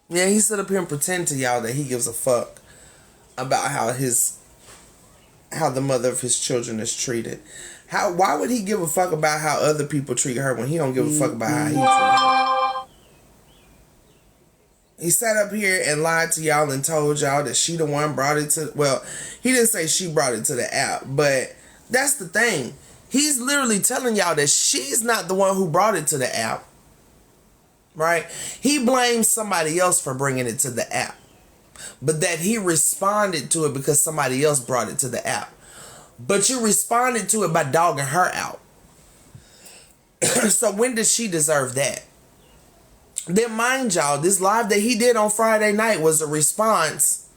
Yeah, he sit up here and pretend to y'all that he gives a fuck about how the mother of his children is treated. Why would he give a fuck about how other people treat her when he don't give a fuck about how he treats her? He sat up here and lied to y'all and told y'all that she the one brought it to, well, he didn't say she brought it to the app, but that's the thing. He's literally telling y'all that she's not the one who brought it to the app. Right? He blames somebody else for bringing it to the app. But that he responded to it because somebody else brought it to the app. But you responded to it by dogging her out. So when does she deserve that? Then mind y'all, this live that he did on Friday night was a response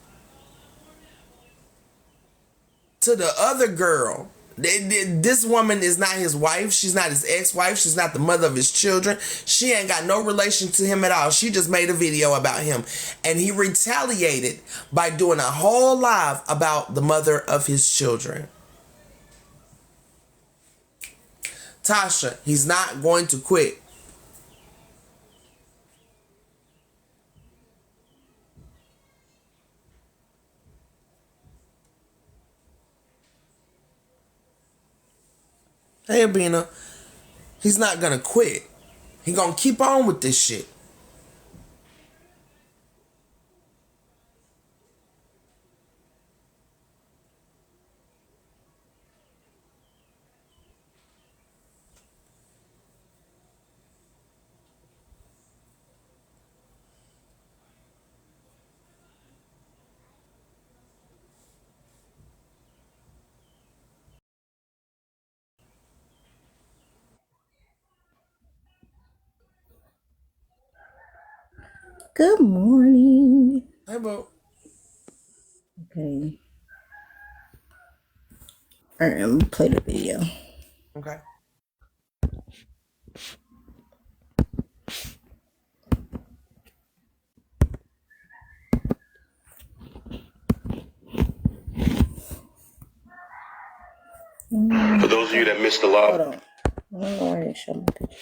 to the other girl. This woman is not his wife. She's not his ex-wife. She's not the mother of his children. She ain't got no relation to him at all. She just made a video about him. And he retaliated by doing a whole live about the mother of his children. Tasha, he's not going to quit. Hey, Abina. He's not gonna quit. He gonna keep on with this shit. Good morning. Hey, bro. Okay. All right, I'm gonna play the video. Okay. For those of you that missed the live. Hold on. I don't know why they show my picture.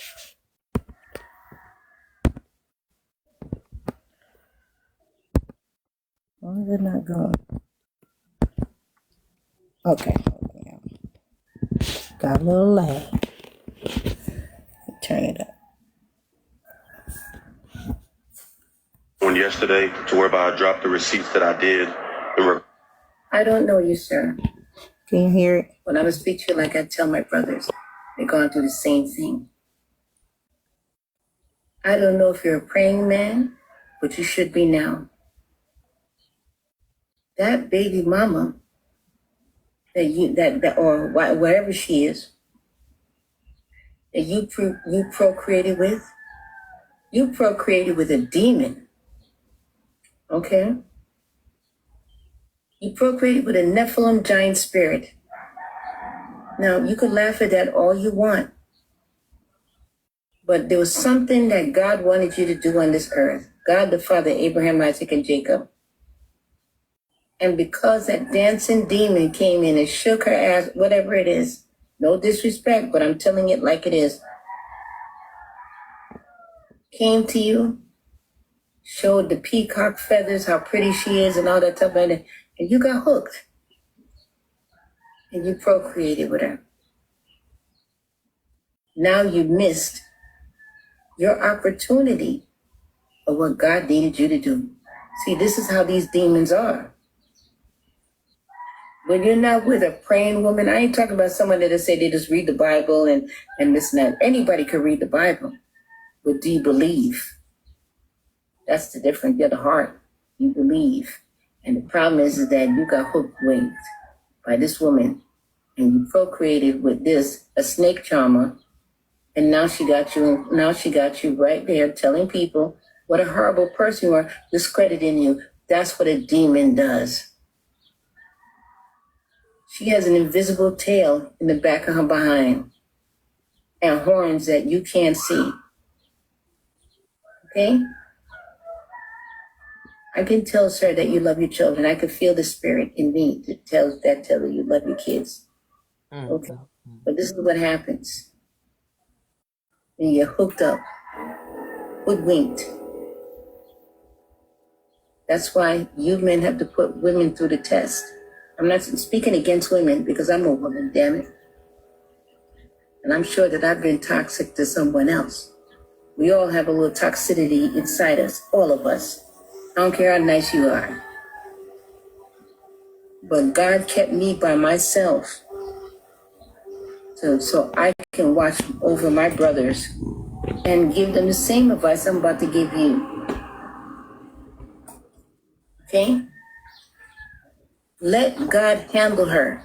Why is it not going? Okay. Got a little lag. Turn it up. yesterday to whereby I dropped the receipts that I did. I don't know you, sir. Can you hear it? But I'm going to speak to you like I tell my brothers. They're going through the same thing. I don't know if you're a praying man, but you should be now. That baby mama or wherever she is, that you procreated with, you procreated with a demon. Okay? You procreated with a Nephilim giant spirit. Now, you could laugh at that all you want, but there was something that God wanted you to do on this earth. God the Father, Abraham, Isaac, and Jacob. And because that dancing demon came in and shook her ass, whatever it is, no disrespect, but I'm telling it like it is, came to you, showed the peacock feathers, how pretty she is and all that stuff, and you got hooked. And you procreated with her. Now you missed your opportunity of what God needed you to do. See, this is how these demons are. When you're not with a praying woman, I ain't talking about someone that'll say they just read the Bible and this and that. Anybody can read the Bible, but do you believe? That's the difference. You're the heart. You believe. And the problem is that you got hooked winged by this woman, and you procreated with a snake charmer, and now she got you right there telling people what a horrible person you are, discrediting you. That's what a demon does. She has an invisible tail in the back of her behind and horns that you can't see. Okay? I can tell, sir, that you love your children. I can feel the spirit in me that tells you you love your kids. Okay? But this is what happens. When you're hooked up, hoodwinked. That's why you men have to put women through the test. I'm not speaking against women because I'm a woman, damn it. And I'm sure that I've been toxic to someone else. We all have a little toxicity inside us, all of us. I don't care how nice you are. But God kept me by myself so I can watch over my brothers and give them the same advice I'm about to give you. Okay? Let God handle her.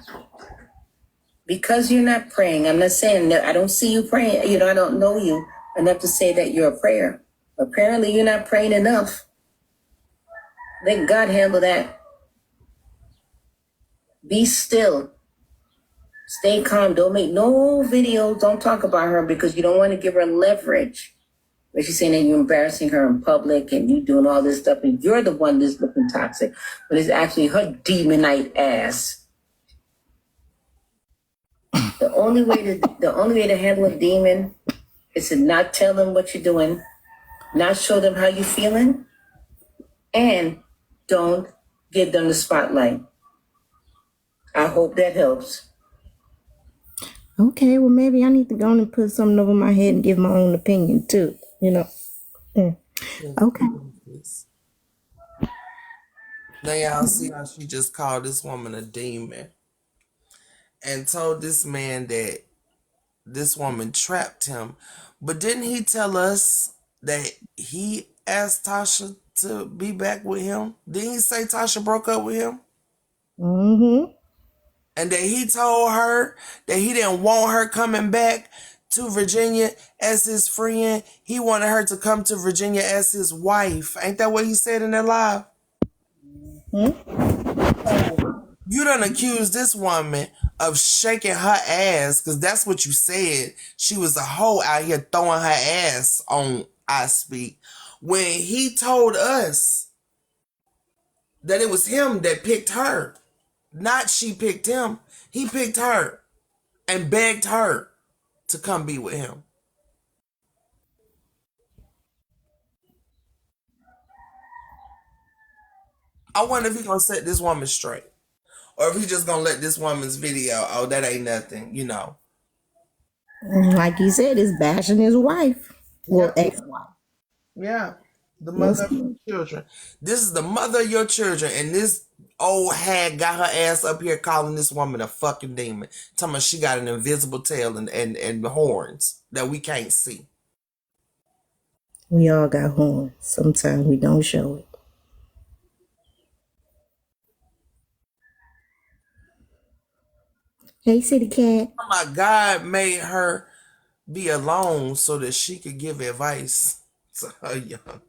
Because you're not praying, I'm not saying that I don't see you praying. I don't know you enough to say that you're a prayer. Apparently, you're not praying enough. Let God handle that. Be still. Stay calm. Don't make no videos. Don't talk about her because you don't want to give her leverage. But she's saying that you're embarrassing her in public and you doing all this stuff and you're the one that's looking toxic. But it's actually her demonite ass. The only way to handle a demon is to not tell them what you're doing, not show them how you're feeling, and don't give them the spotlight. I hope that helps. Okay, well, maybe I need to go and put something over my head and give my own opinion, too. Okay. Now y'all see how she just called this woman a demon and told this man that this woman trapped him. But didn't he tell us that he asked Tasha to be back with him? Didn't he say Tasha broke up with him? Mm-hmm. And that he told her that he didn't want her coming back to Virginia as his friend. He wanted her to come to Virginia as his wife. Ain't that what he said in that live? You done accused this woman of shaking her ass, because that's what you said. She was a hoe out here throwing her ass on I Speak. When he told us that it was him that picked her, not she picked him. He picked her and begged her to come be with him. I wonder if he's going to set this woman straight. Or if he's just going to let this woman's video, oh, that ain't nothing, Like he said, it's bashing his wife. Well, ex-wife. Yeah. The Most mother of your children. This is the mother of your children, and this old hag got her ass up here calling this woman a fucking demon. Talking about she got an invisible tail and horns that we can't see. we all got horns. Sometimes we don't show it. Hey, City Cat. Oh my God made her be alone so that she could give advice to her young.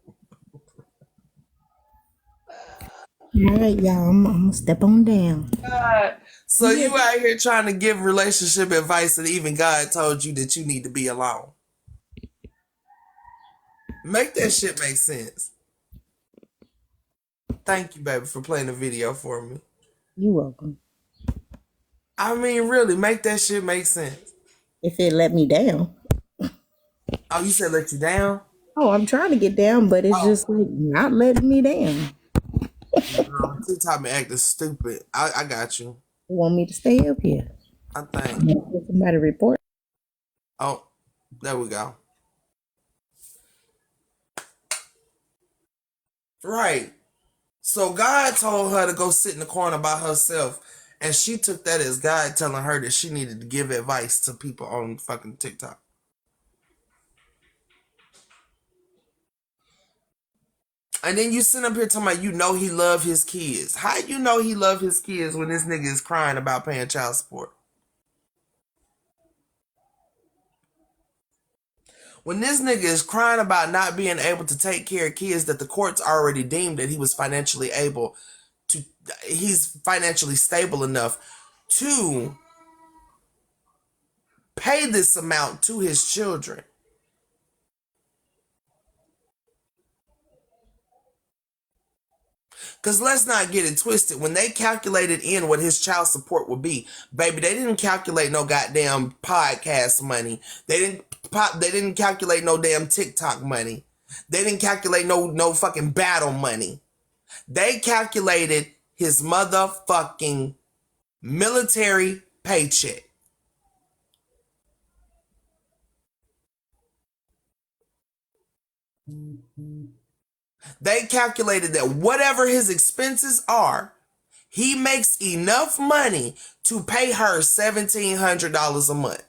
All right, y'all. I'm gonna step on down. God. So you out here trying to give relationship advice, and even God told you that you need to be alone. Make that shit make sense. Thank you, baby, for playing the video for me. You're welcome. I mean, really, make that shit make sense. If it let me down. Oh, you said let you down? Oh, I'm trying to get down, but it's just like not letting me down. Girl, TikTok me acting stupid. I got you. They want me to stay up here. I think. Somebody report. Oh, there we go. Right. So God told her to go sit in the corner by herself, and she took that as God telling her that she needed to give advice to people on fucking TikTok. And then you sit up here talking about you know he love his kids. How you know he love his kids when this nigga is crying about paying child support? When this nigga is crying about not being able to take care of kids that the courts already deemed that he was financially able to, he's financially stable enough to pay this amount to his children. Because let's not get it twisted. When they calculated in what his child support would be, baby, they didn't calculate no goddamn podcast money. They didn't calculate no damn TikTok money. They didn't calculate no fucking battle money. They calculated his motherfucking military paycheck. They calculated that whatever his expenses are, he makes enough money to pay her $1,700 a month.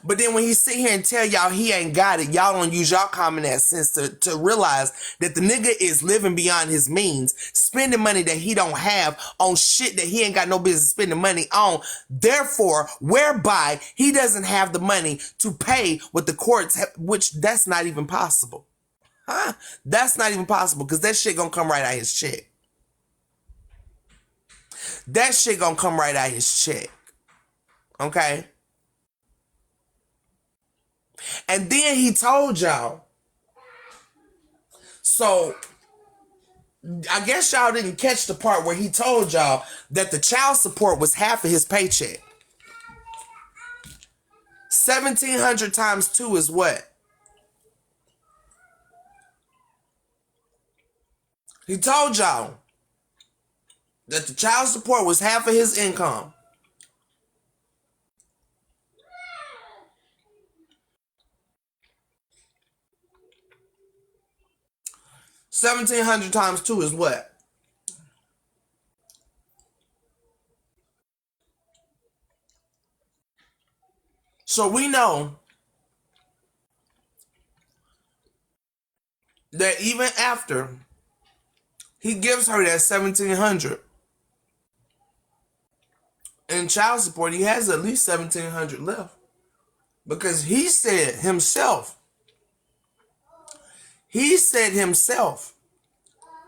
But then when he sit here and tell y'all he ain't got it, y'all don't use y'all common sense to realize that the nigga is living beyond his means, spending money that he don't have on shit that he ain't got no business spending money on. Therefore, whereby he doesn't have the money to pay what the courts have, which that's not even possible. Huh? That's not even possible because that shit gonna come right out his check. That shit gonna come right out his check. Okay? And then he told y'all. So, I guess y'all didn't catch the part where he told y'all that the child support was half of his paycheck. 1,700 times 2 is what? He told y'all that the child support was half of his income. $1,700 times 2 is what? So we know that even after he gives her that $1,700 in child support, he has at least $1,700 left. Because he said himself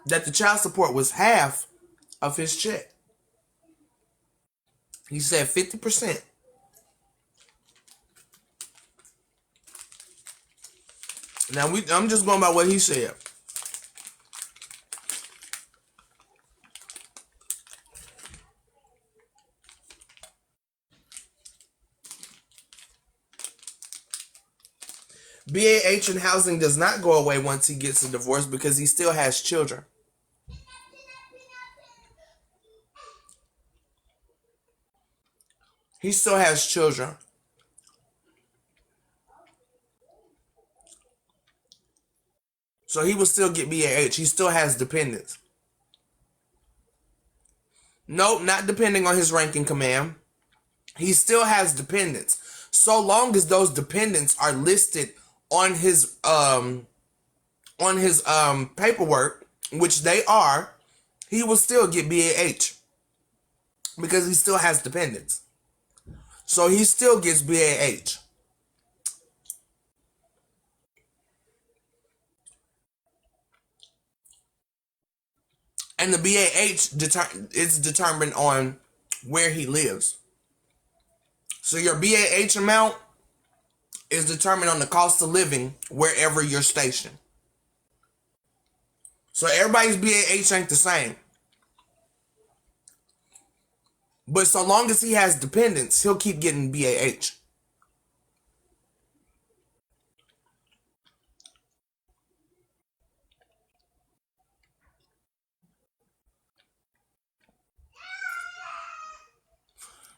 that the child support was half of his check. He said 50%. Now I'm just going by what he said. BAH in housing does not go away once he gets a divorce because he still has children. He still has children. So he will still get BAH. He still has dependents. Nope, not depending on his rank in command. He still has dependents. So long as those dependents are listed on his paperwork, which they are, he will still get BAH because he still has dependents. So he still gets BAH. And the BAH is determined on where he lives. So your BAH amount is determined on the cost of living wherever you're stationed. So everybody's BAH ain't the same. But so long as he has dependents, he'll keep getting BAH.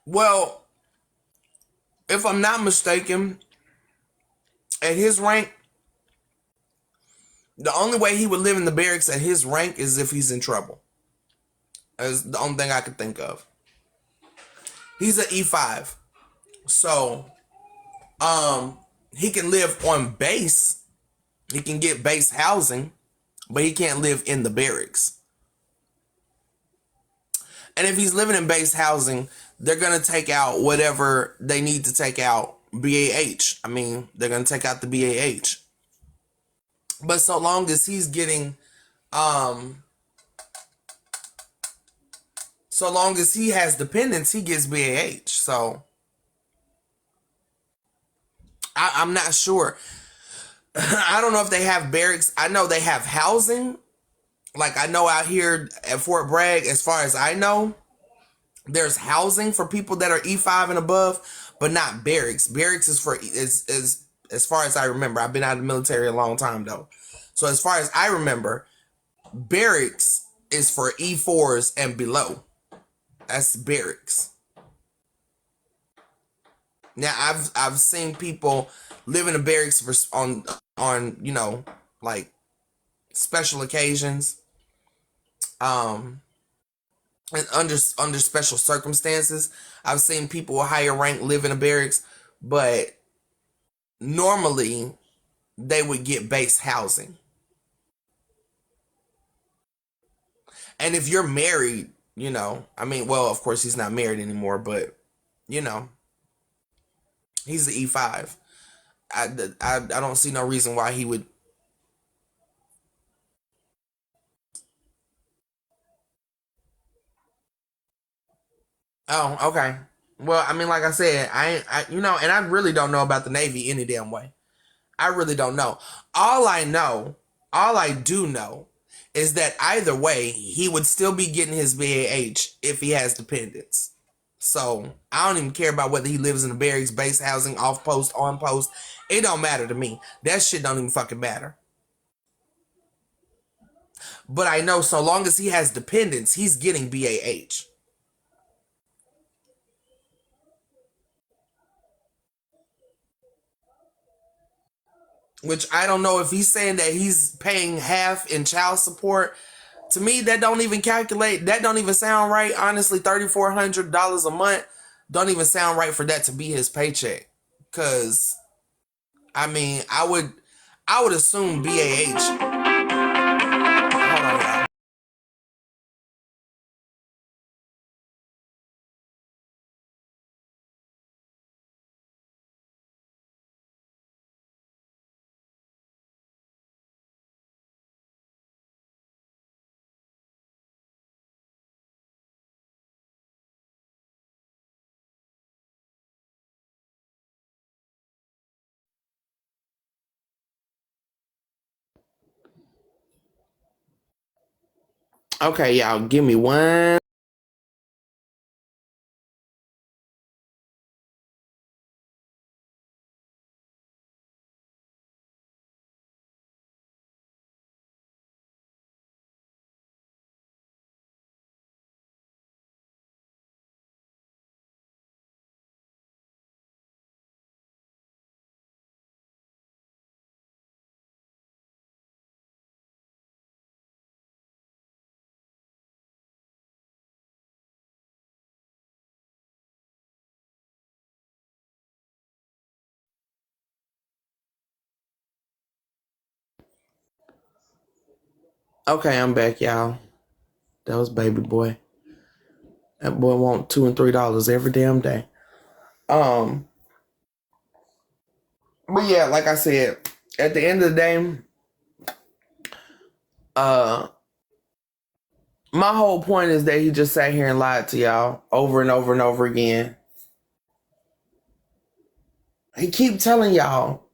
Well, if I'm not mistaken, at his rank, the only way he would live in the barracks at his rank is if he's in trouble. That's the only thing I could think of. He's an E5. So, he can live on base. He can get base housing, but he can't live in the barracks. And if he's living in base housing, they're going to take out whatever they need to take out BAH. I mean, they're going to take out the BAH. But so long as he's getting, so long as he has dependents, he gets BAH. So I'm not sure. I don't know if they have barracks. I know they have housing. Like I know out here at Fort Bragg, as far as I know, there's housing for people that are E5 and above, but not barracks. Barracks is for is as far as I remember. I've been out of the military a long time though. So as far as I remember, barracks is for E4s and below. That's barracks. Now I've seen people live in a barracks for, on you know, like special occasions, and under special circumstances. I've seen people with higher rank live in a barracks, but normally they would get base housing. And if you're married, you know, I mean, well, of course he's not married anymore, but you know, he's the E5. I don't see no reason why he would. Oh, okay. Well, I mean, like I said, you know, and I really don't know about the Navy any damn way. I really don't know. All I do know is that either way, he would still be getting his BAH if he has dependents. So I don't even care about whether he lives in the barracks, base housing, off post, on post. It don't matter to me. That shit don't even fucking matter. But I know so long as he has dependents, he's getting BAH. Which I don't know if he's saying that he's paying half in child support. To me, that don't even calculate. That don't even sound right. Honestly, $3,400 a month don't even sound right for that to be his paycheck. Cause I mean, I would assume BAH. Hold on, y'all. Okay, y'all, give me one. Okay, I'm back, y'all. That was baby boy. That boy want $2 and $3 every damn day. But yeah, like I said, at the end of the day, my whole point is that he just sat here and lied to y'all over and over and over again. He keep telling y'all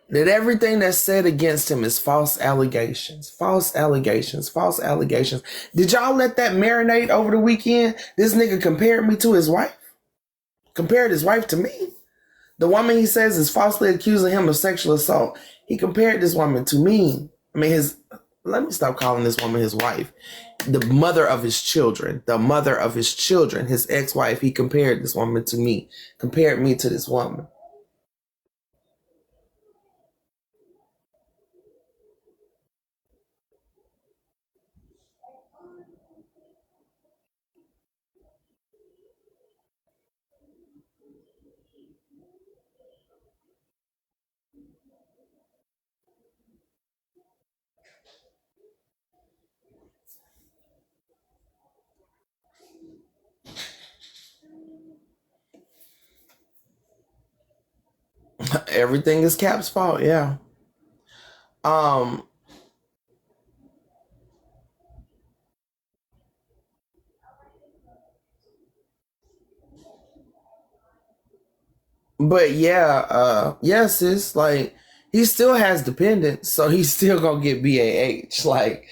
that everything that's said against him is false allegations, false allegations, false allegations. Did y'all let that marinate over the weekend? This nigga compared me to his wife. Compared his wife to me. The woman he says is falsely accusing him of sexual assault. He compared this woman to me. I mean, let me stop calling this woman his wife. The mother of his children. The mother of his children. His ex-wife. He compared this woman to me. Compared me to this woman. Everything is Cap's fault, yeah. But yeah, yes, it's like he still has dependents, so he's still gonna get BAH. Like,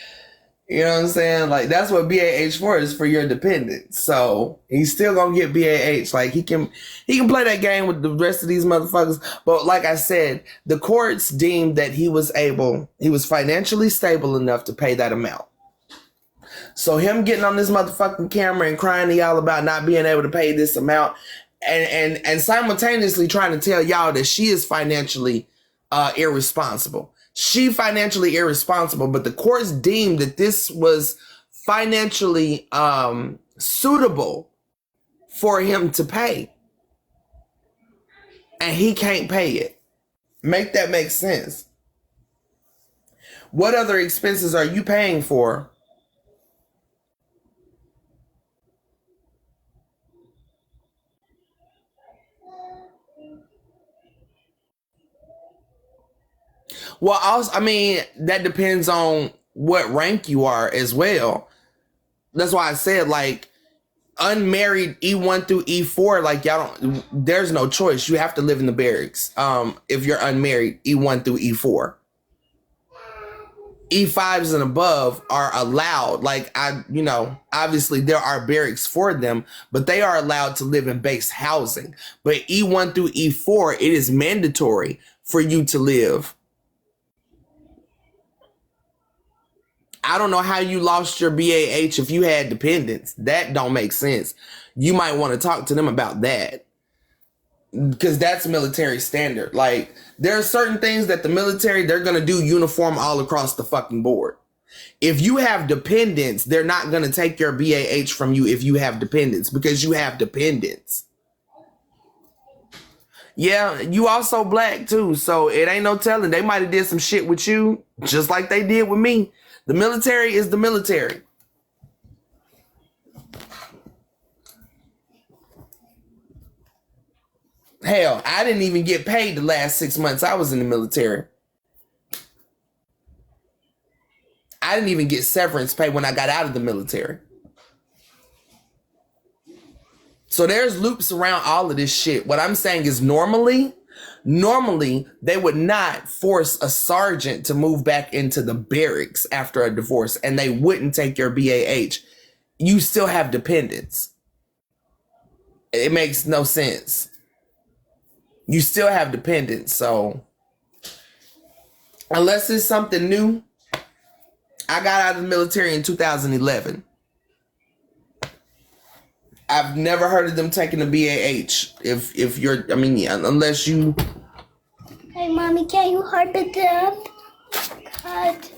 you know what I'm saying? Like, that's what BAH for, is for your dependents. So he's still gonna get BAH. Like, he can play that game with the rest of these motherfuckers. But like I said, the courts deemed that he was financially stable enough to pay that amount. So him getting on this motherfucking camera and crying to y'all about not being able to pay this amount, and simultaneously trying to tell y'all that she is financially irresponsible. She financially irresponsible, but the courts deemed that this was financially suitable for him to pay. And he can't pay it. Make that make sense. What other expenses are you paying for? Well, also, I mean, that depends on what rank you are as well. That's why I said, like, unmarried E1 through E4, like, y'all don't, there's no choice. You have to live in the barracks. If you're unmarried, E1 through E4. E5s and above are allowed. Like, obviously there are barracks for them, but they are allowed to live in base housing. But E1 through E4, it is mandatory for you to live. I don't know how you lost your BAH if you had dependents. That don't make sense. You might want to talk to them about that, because that's military standard. Like, there are certain things that the military, they're going to do uniform all across the fucking board. If you have dependents, they're not going to take your BAH from you if you have dependents, because you have dependents. Yeah, you also black too, so it ain't no telling. They might have did some shit with you just like they did with me. The military is the military. Hell, I didn't even get paid the last 6 months I was in the military. I didn't even get severance pay when I got out of the military. So there's loops around all of this shit. What I'm saying is normally they would not force a sergeant to move back into the barracks after a divorce, and they wouldn't take your BAH. You still have dependents. It makes no sense. You still have dependents, so unless it's something new. I got out of the military in 2011. I've never heard of them taking a BAH. If you're, I mean, unless you. Hey, mommy, can you hold it up? Cut.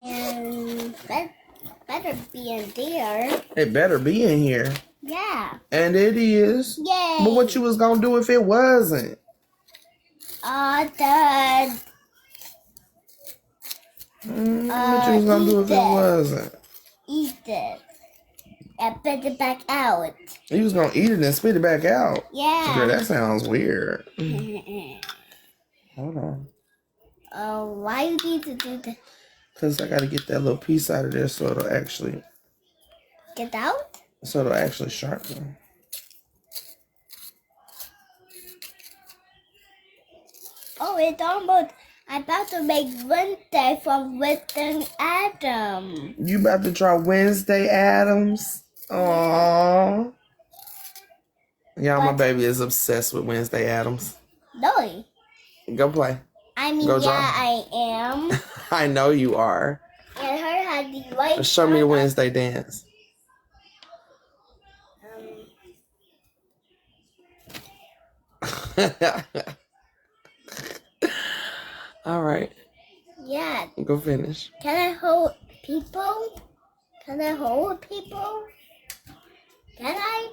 And better be in there. It better be in here. Yeah. And it is. Yay. But what you was gonna do if it wasn't? The What you was gonna do if it wasn't? eat it and spit it back out. You was gonna eat it and spit it back out. Yeah. Girl, that sounds weird. Hold on. Why you need to do that? Cause I gotta get that little piece out of there so it'll actually Get out? sharpen. Oh, it's almost. I'm about to make Wednesday from Western Adam. You about to try Wednesday Addams? Aww. Y'all, my baby is obsessed with Wednesday Addams. No. Go play. I mean, Go yeah, draw. I am. I know you are. And her had the white. Show me the Wednesday dance. All right. Yeah. Go finish. Can I hold people? Can I hold people? Can I?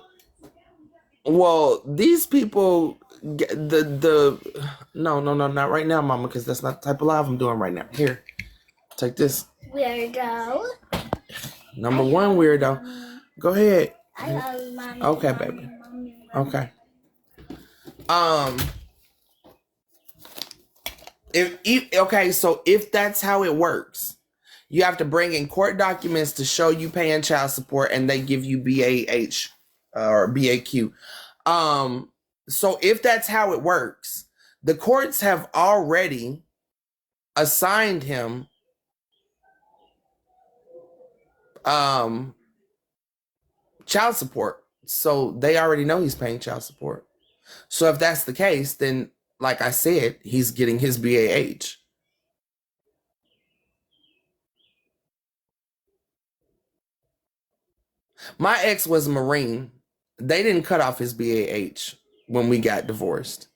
Well, these people get no, not right now, Mama, because that's not the type of live I'm doing right now. Here, take this. Weirdo. Number one weirdo. Go ahead. I love mommy. Okay, baby. Okay. So if that's how it works, you have to bring in court documents to show you paying child support, and they give you BAH or BAQ. So if that's how it works, the courts have already assigned him child support. So they already know he's paying child support. So if that's the case, then like I said, he's getting his BAH. My ex was a Marine. They didn't cut off his BAH when we got divorced.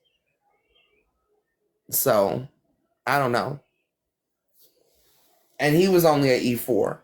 So, I don't know. And he was only an E4.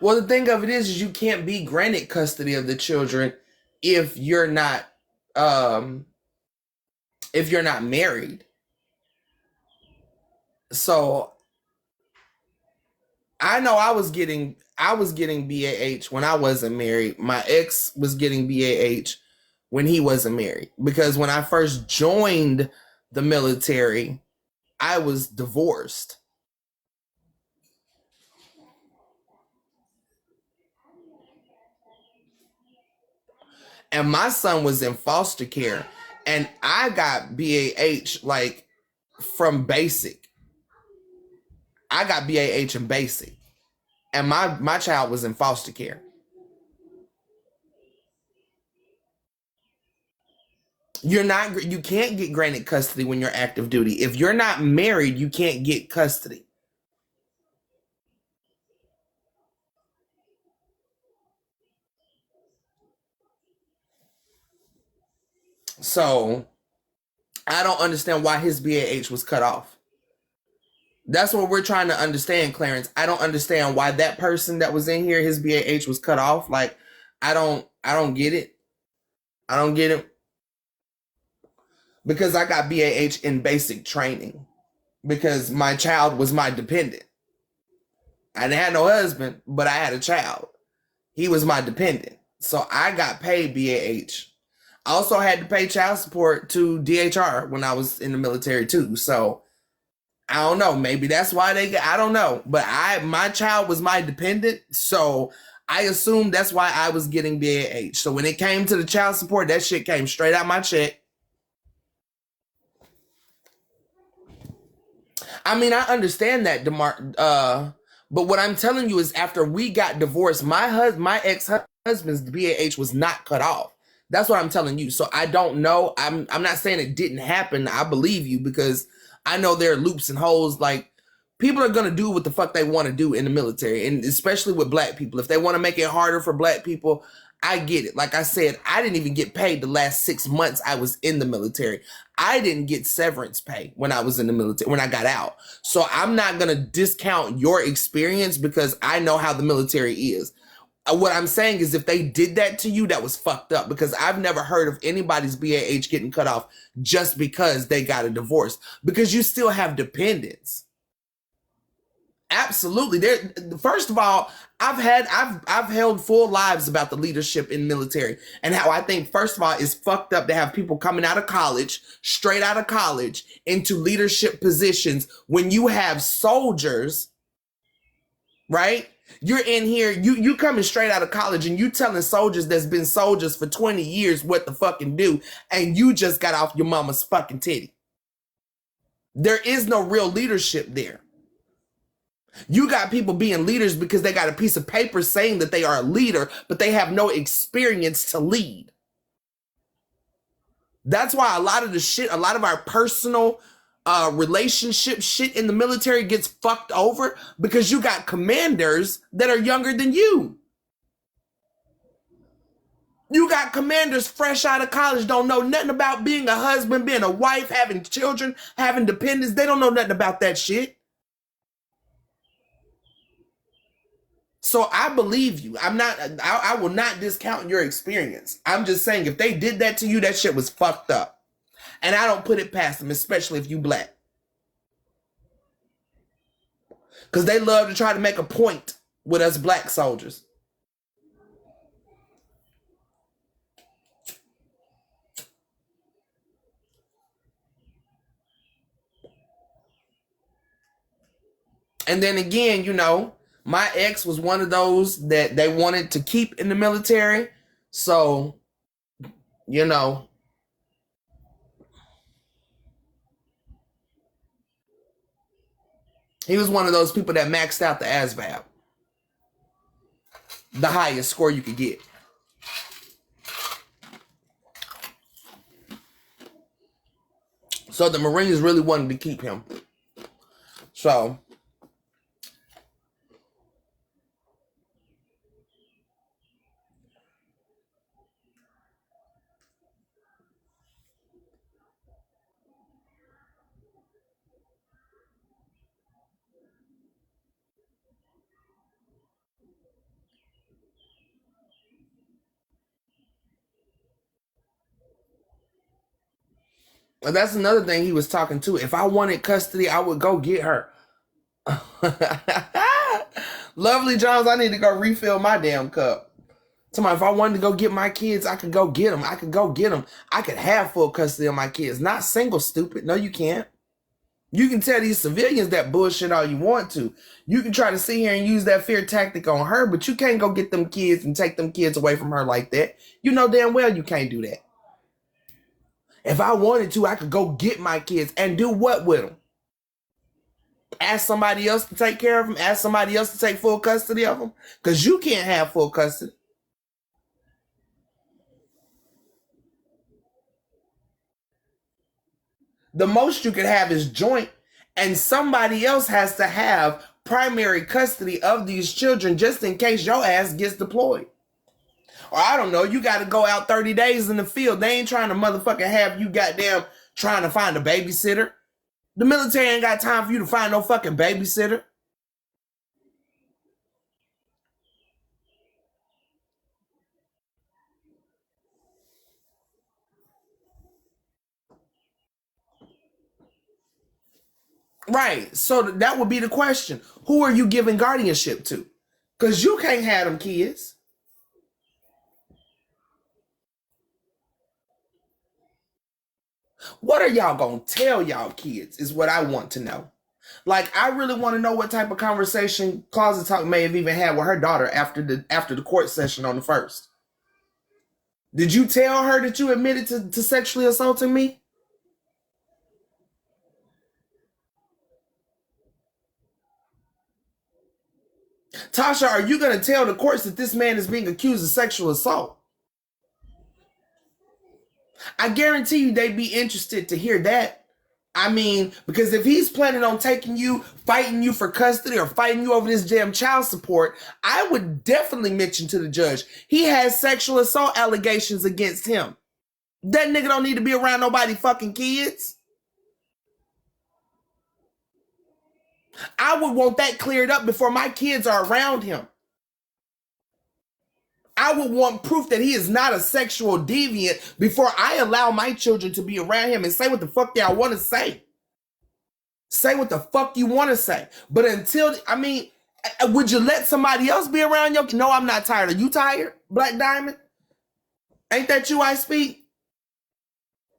Well, the thing of it is you can't be granted custody of the children if you're not married. So I know I was getting BAH when I wasn't married. My ex was getting BAH when he wasn't married, because when I first joined the military, I was divorced. And my son was in foster care, and I got BAH like from basic. I got BAH in basic, and my child was in foster care. You can't get granted custody when you're active duty. If you're not married, you can't get custody. So I don't understand why his BAH was cut off. That's what we're trying to understand, Clarence. I don't understand why that person that was in here, his BAH was cut off. Like, I don't get it. I don't get it. Because I got BAH in basic training. Because my child was my dependent. I didn't have no husband, but I had a child. He was my dependent. So I got paid BAH. I also had to pay child support to DHR when I was in the military too. So I don't know. Maybe that's why I don't know. But my child was my dependent. So I assumed that's why I was getting BAH. So when it came to the child support, that shit came straight out my check. I mean, I understand that, but what I'm telling you is after we got divorced, my ex-husband's BAH was not cut off. That's what I'm telling you. So I don't know. I'm not saying it didn't happen. I believe you because I know there are loops and holes. Like, people are going to do what the fuck they want to do in the military, and especially with black people. If they want to make it harder for black people, I get it. Like I said, I didn't even get paid the last 6 months I was in the military. I didn't get severance pay when I was in the military, when I got out. So I'm not going to discount your experience because I know how the military is. What I'm saying is if they did that to you, that was fucked up because I've never heard of anybody's BAH getting cut off just because they got a divorce, because you still have dependents. Absolutely. First of all, I've held full lives about the leadership in military and how I think, first of all, it's fucked up to have people coming out of college, straight out of college, into leadership positions when you have soldiers, right? You're in here, you coming straight out of college and you telling soldiers that's been soldiers for 20 years what to fucking do, and you just got off your mama's fucking titty. There is no real leadership there. You got people being leaders because they got a piece of paper saying that they are a leader, but they have no experience to lead. That's why a lot of our personal relationship shit in the military gets fucked over, because you got commanders that are younger than you. You got commanders fresh out of college, don't know nothing about being a husband, being a wife, having children, having dependents. They don't know nothing about that shit. So I believe you. I will not discount your experience. I'm just saying if they did that to you, that shit was fucked up. And I don't put it past them, especially if you black. Because they love to try to make a point with us black soldiers. And then again, you know, my ex was one of those that they wanted to keep in the military. So, you know, he was one of those people that maxed out the ASVAB. The highest score you could get. So the Marines really wanted to keep him. So and that's another thing he was talking to. If I wanted custody, I would go get her. Lovely Jones, I need to go refill my damn cup. Somebody, if I wanted to go get my kids, I could go get them. I could go get them. I could have full custody of my kids. Not single, stupid. No, you can't. You can tell these civilians that bullshit all you want to. You can try to sit here and use that fear tactic on her, but you can't go get them kids and take them kids away from her like that. You know damn well you can't do that. If I wanted to, I could go get my kids and do what with them? Ask somebody else to take care of them? Ask somebody else to take full custody of them? Because you can't have full custody. The most you can have is joint, and somebody else has to have primary custody of these children just in case your ass gets deployed. Or I don't know, you got to go out 30 days in the field. They ain't trying to motherfucking have you goddamn trying to find a babysitter. The military ain't got time for you to find no fucking babysitter. Right. So that would be the question. Who are you giving guardianship to? Because you can't have them kids. What are y'all gonna tell y'all kids is what I want to know. Like, I really want to know what type of conversation Closet Talk may have even had with her daughter after the court session on the 1st. Did you tell her that you admitted to sexually assaulting me? Tasha, are you going to tell the courts that this man is being accused of sexual assault? I guarantee you they'd be interested to hear that. I mean, because if he's planning on taking you, fighting you for custody or fighting you over this damn child support, I would definitely mention to the judge, he has sexual assault allegations against him. That nigga don't need to be around nobody fucking kids. I would want that cleared up before my kids are around him. I would want proof that he is not a sexual deviant before I allow my children to be around him and say what the fuck y'all want to say. Say what the fuck you want to say. But until, I mean, would you let somebody else be around you? No, I'm not tired. Are you tired, Black Diamond? Ain't that you I speak?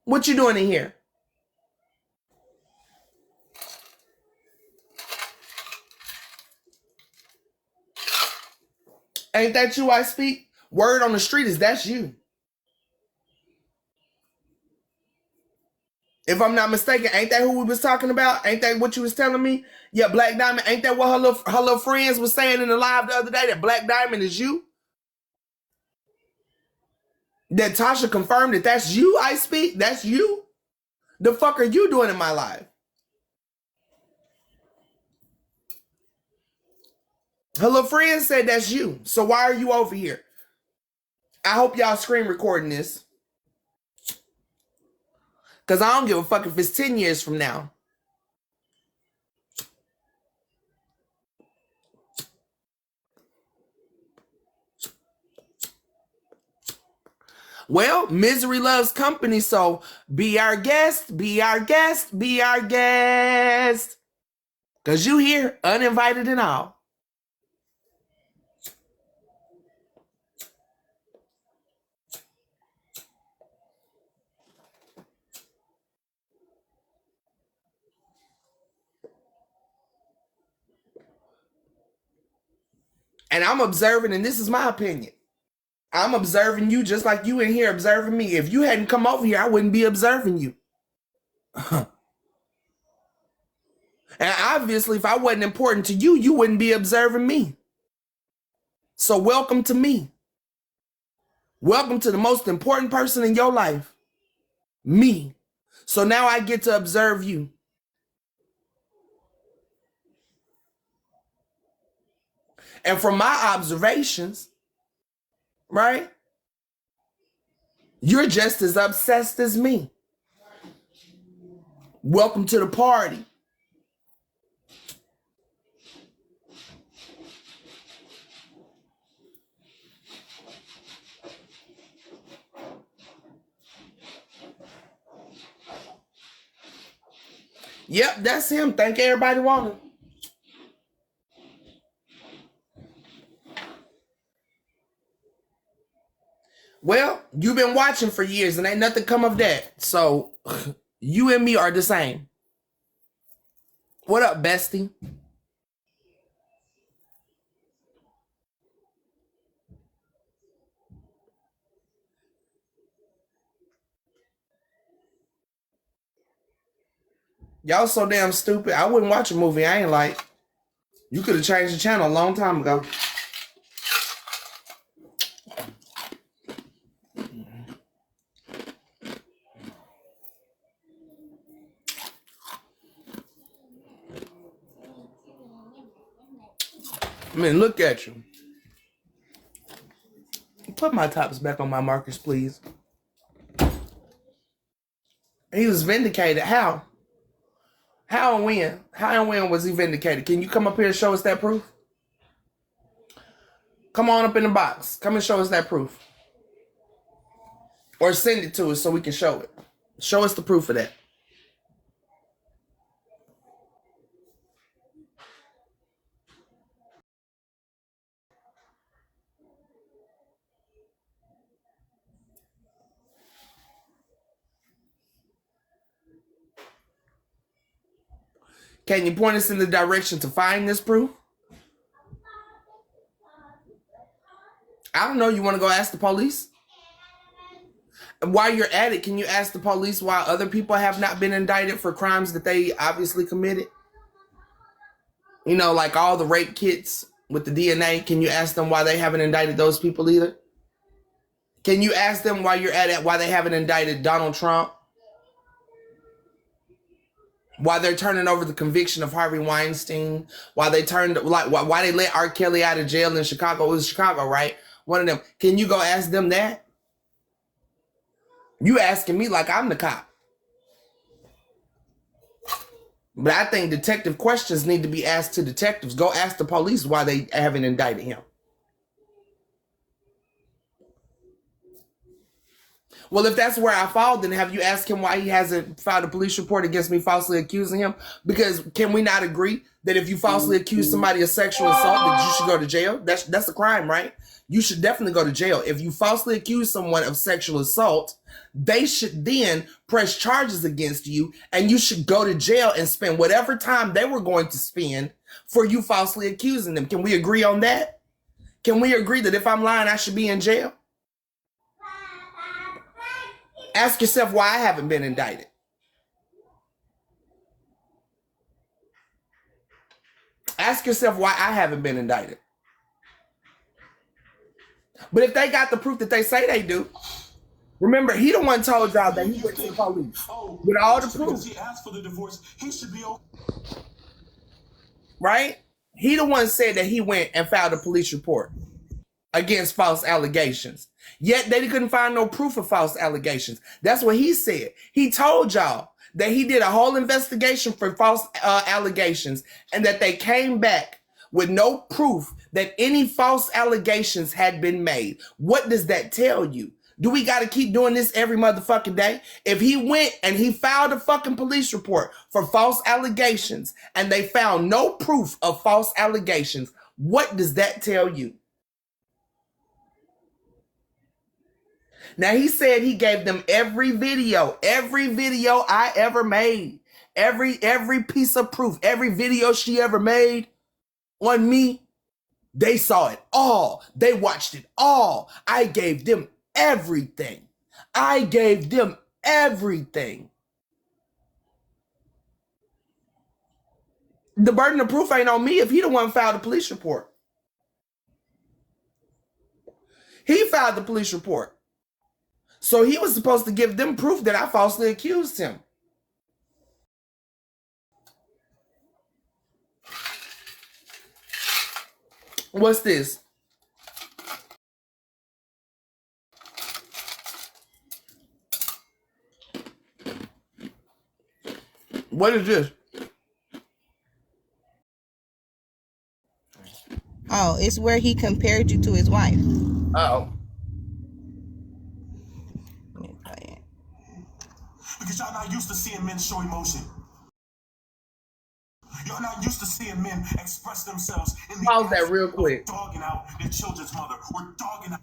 What you doing in here? Ain't that you I speak? Word on the street is that's you. If I'm not mistaken, ain't that who we was talking about? Ain't that what you was telling me? Yeah, Black Diamond. Ain't that what her little friends was saying in the live the other day? That Black Diamond is you? That Tasha confirmed that that's you I speak? That's you? The fuck are you doing in my life? Her little friend said that's you. So why are you over here? I hope y'all screen recording this. Because I don't give a fuck if it's 10 years from now. Well, misery loves company, so be our guest, be our guest, be our guest. Because you here, uninvited and all. And I'm observing, and this is my opinion. I'm observing you just like you in here observing me. If you hadn't come over here, I wouldn't be observing you. And obviously, if I wasn't important to you, you wouldn't be observing me. So welcome to me. Welcome to the most important person in your life. Me. So now I get to observe you. And from my observations, right? You're just as obsessed as me. Welcome to the party. Yep, that's him. Think everybody want him. Well, you've been watching for years and ain't nothing come of that. So you and me are the same. What up, bestie? Y'all so damn stupid. I wouldn't watch a movie I ain't like. You could have changed the channel a long time ago. I mean, look at you. Put my tops back on my markers, please. He was vindicated. How? How and when? How and when was he vindicated? Can you come up here and show us that proof? Come on up in the box. Come and show us that proof. Or send it to us so we can show it. Show us the proof of that. Can you point us in the direction to find this proof? I don't know. You want to go ask the police? While you're at it, can you ask the police why other people have not been indicted for crimes that they obviously committed? You know, like all the rape kits with the DNA? Can you ask them why they haven't indicted those people either? Can you ask them while you're at it why they haven't indicted Donald Trump? Why they're turning over the conviction of Harvey Weinstein? Why they why they let R. Kelly out of jail in Chicago? It was Chicago, right? One of them. Can you go ask them that? You asking me like I'm the cop. But I think detective questions need to be asked to detectives. Go ask the police why they haven't indicted him. Well, if that's where I fall, then have you asked him why he hasn't filed a police report against me falsely accusing him? Because can we not agree that if you falsely accuse somebody of sexual assault, that you should go to jail? That's a crime, right? You should definitely go to jail. If you falsely accuse someone of sexual assault, they should then press charges against you, and you should go to jail and spend whatever time they were going to spend for you falsely accusing them. Can we agree on that? Can we agree that if I'm lying, I should be in jail? Ask yourself why I haven't been indicted. Ask yourself why I haven't been indicted. But if they got the proof that they say they do, remember, he the one told y'all that he went to the police with all the proof. He asked for the divorce. He should be okay. Right? He the one said that he went and filed a police report against false allegations. Yet they couldn't find no proof of false allegations. That's what he said. He told y'all that he did a whole investigation for false allegations and that they came back with no proof that any false allegations had been made. What does that tell you? Do we got to keep doing this every motherfucking day? If he went and he filed a fucking police report for false allegations and they found no proof of false allegations, what does that tell you? Now, he said he gave them every video I ever made, every piece of proof, every video she ever made on me. They saw it all. They watched it all. I gave them everything. I gave them everything. The burden of proof ain't on me if he the one filed a police report. He filed the police report. So he was supposed to give them proof that I falsely accused him. What's this? What is this? Oh, it's where he compared you to his wife. Uh-oh. Because y'all not used to seeing men show emotion. Y'all not used to seeing men express themselves in the Pause that real quick. Dogging out their children's mother. We're dogging out.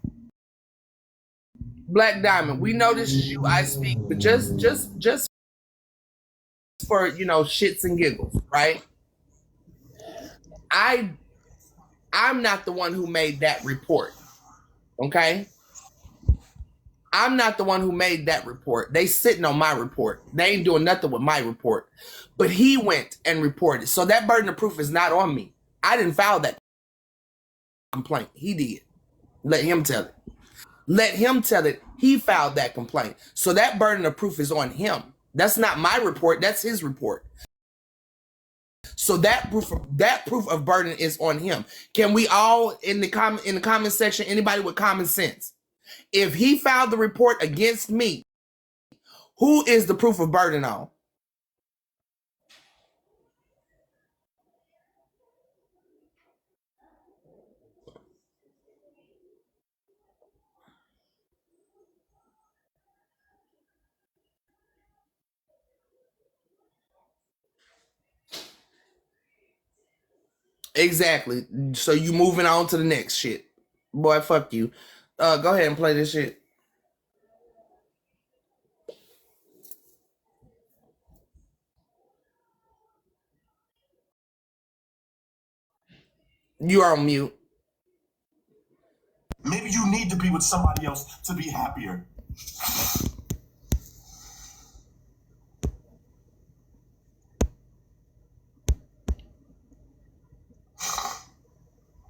Black Diamond, we know this is you I speak, but just for, shits and giggles, right? I'm not the one who made that report. Okay? I'm not the one who made that report. They sitting on my report. They ain't doing nothing with my report. But he went and reported. So that burden of proof is not on me. I didn't file that complaint. He did. Let him tell it. Let him tell it. He filed that complaint. So that burden of proof is on him. That's not my report. That's his report. So that proof of burden is on him. Can we all in the comment section, anybody with common sense? If he filed the report against me, who is the proof of burden on? Exactly. So you moving on to the next shit. Boy, fuck you. Go ahead and play this shit. You are on mute. Maybe you need to be with somebody else to be happier.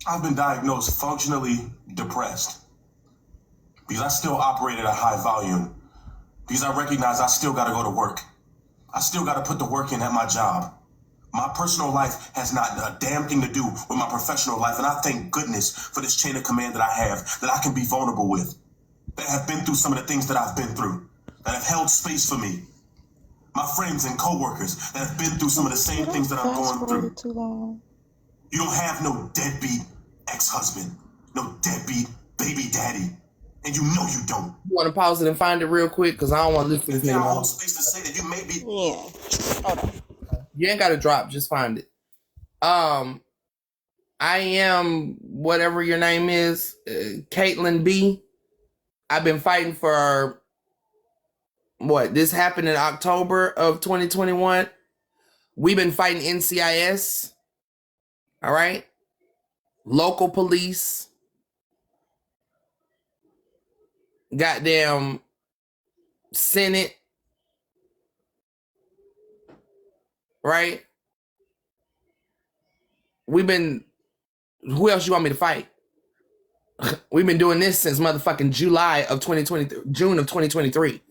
I've been diagnosed functionally depressed because I still operate at a high volume, because I recognize I still got to go to work. I still got to put the work in at my job. My personal life has not a damn thing to do with my professional life, and I thank goodness for this chain of command that I have, that I can be vulnerable with, that have been through some of the things that I've been through, that have held space for me. My friends and coworkers that have been through some of the same things that I'm going through. Too long. You don't have no deadbeat ex-husband, no deadbeat baby daddy, and you know you don't. You want to pause it and find it real quick? Because I don't want to listen to If this you nigga. hold space to say that you may be Yeah. Hold on. You ain't got to drop. Just find it. I am whatever your name is, Caitlin B. I've been fighting for what? This happened in October of 2021. We've been fighting NCIS. All right. Local police. Goddamn Senate. Right? Who else you want me to fight? We've been doing this since motherfucking June of 2023.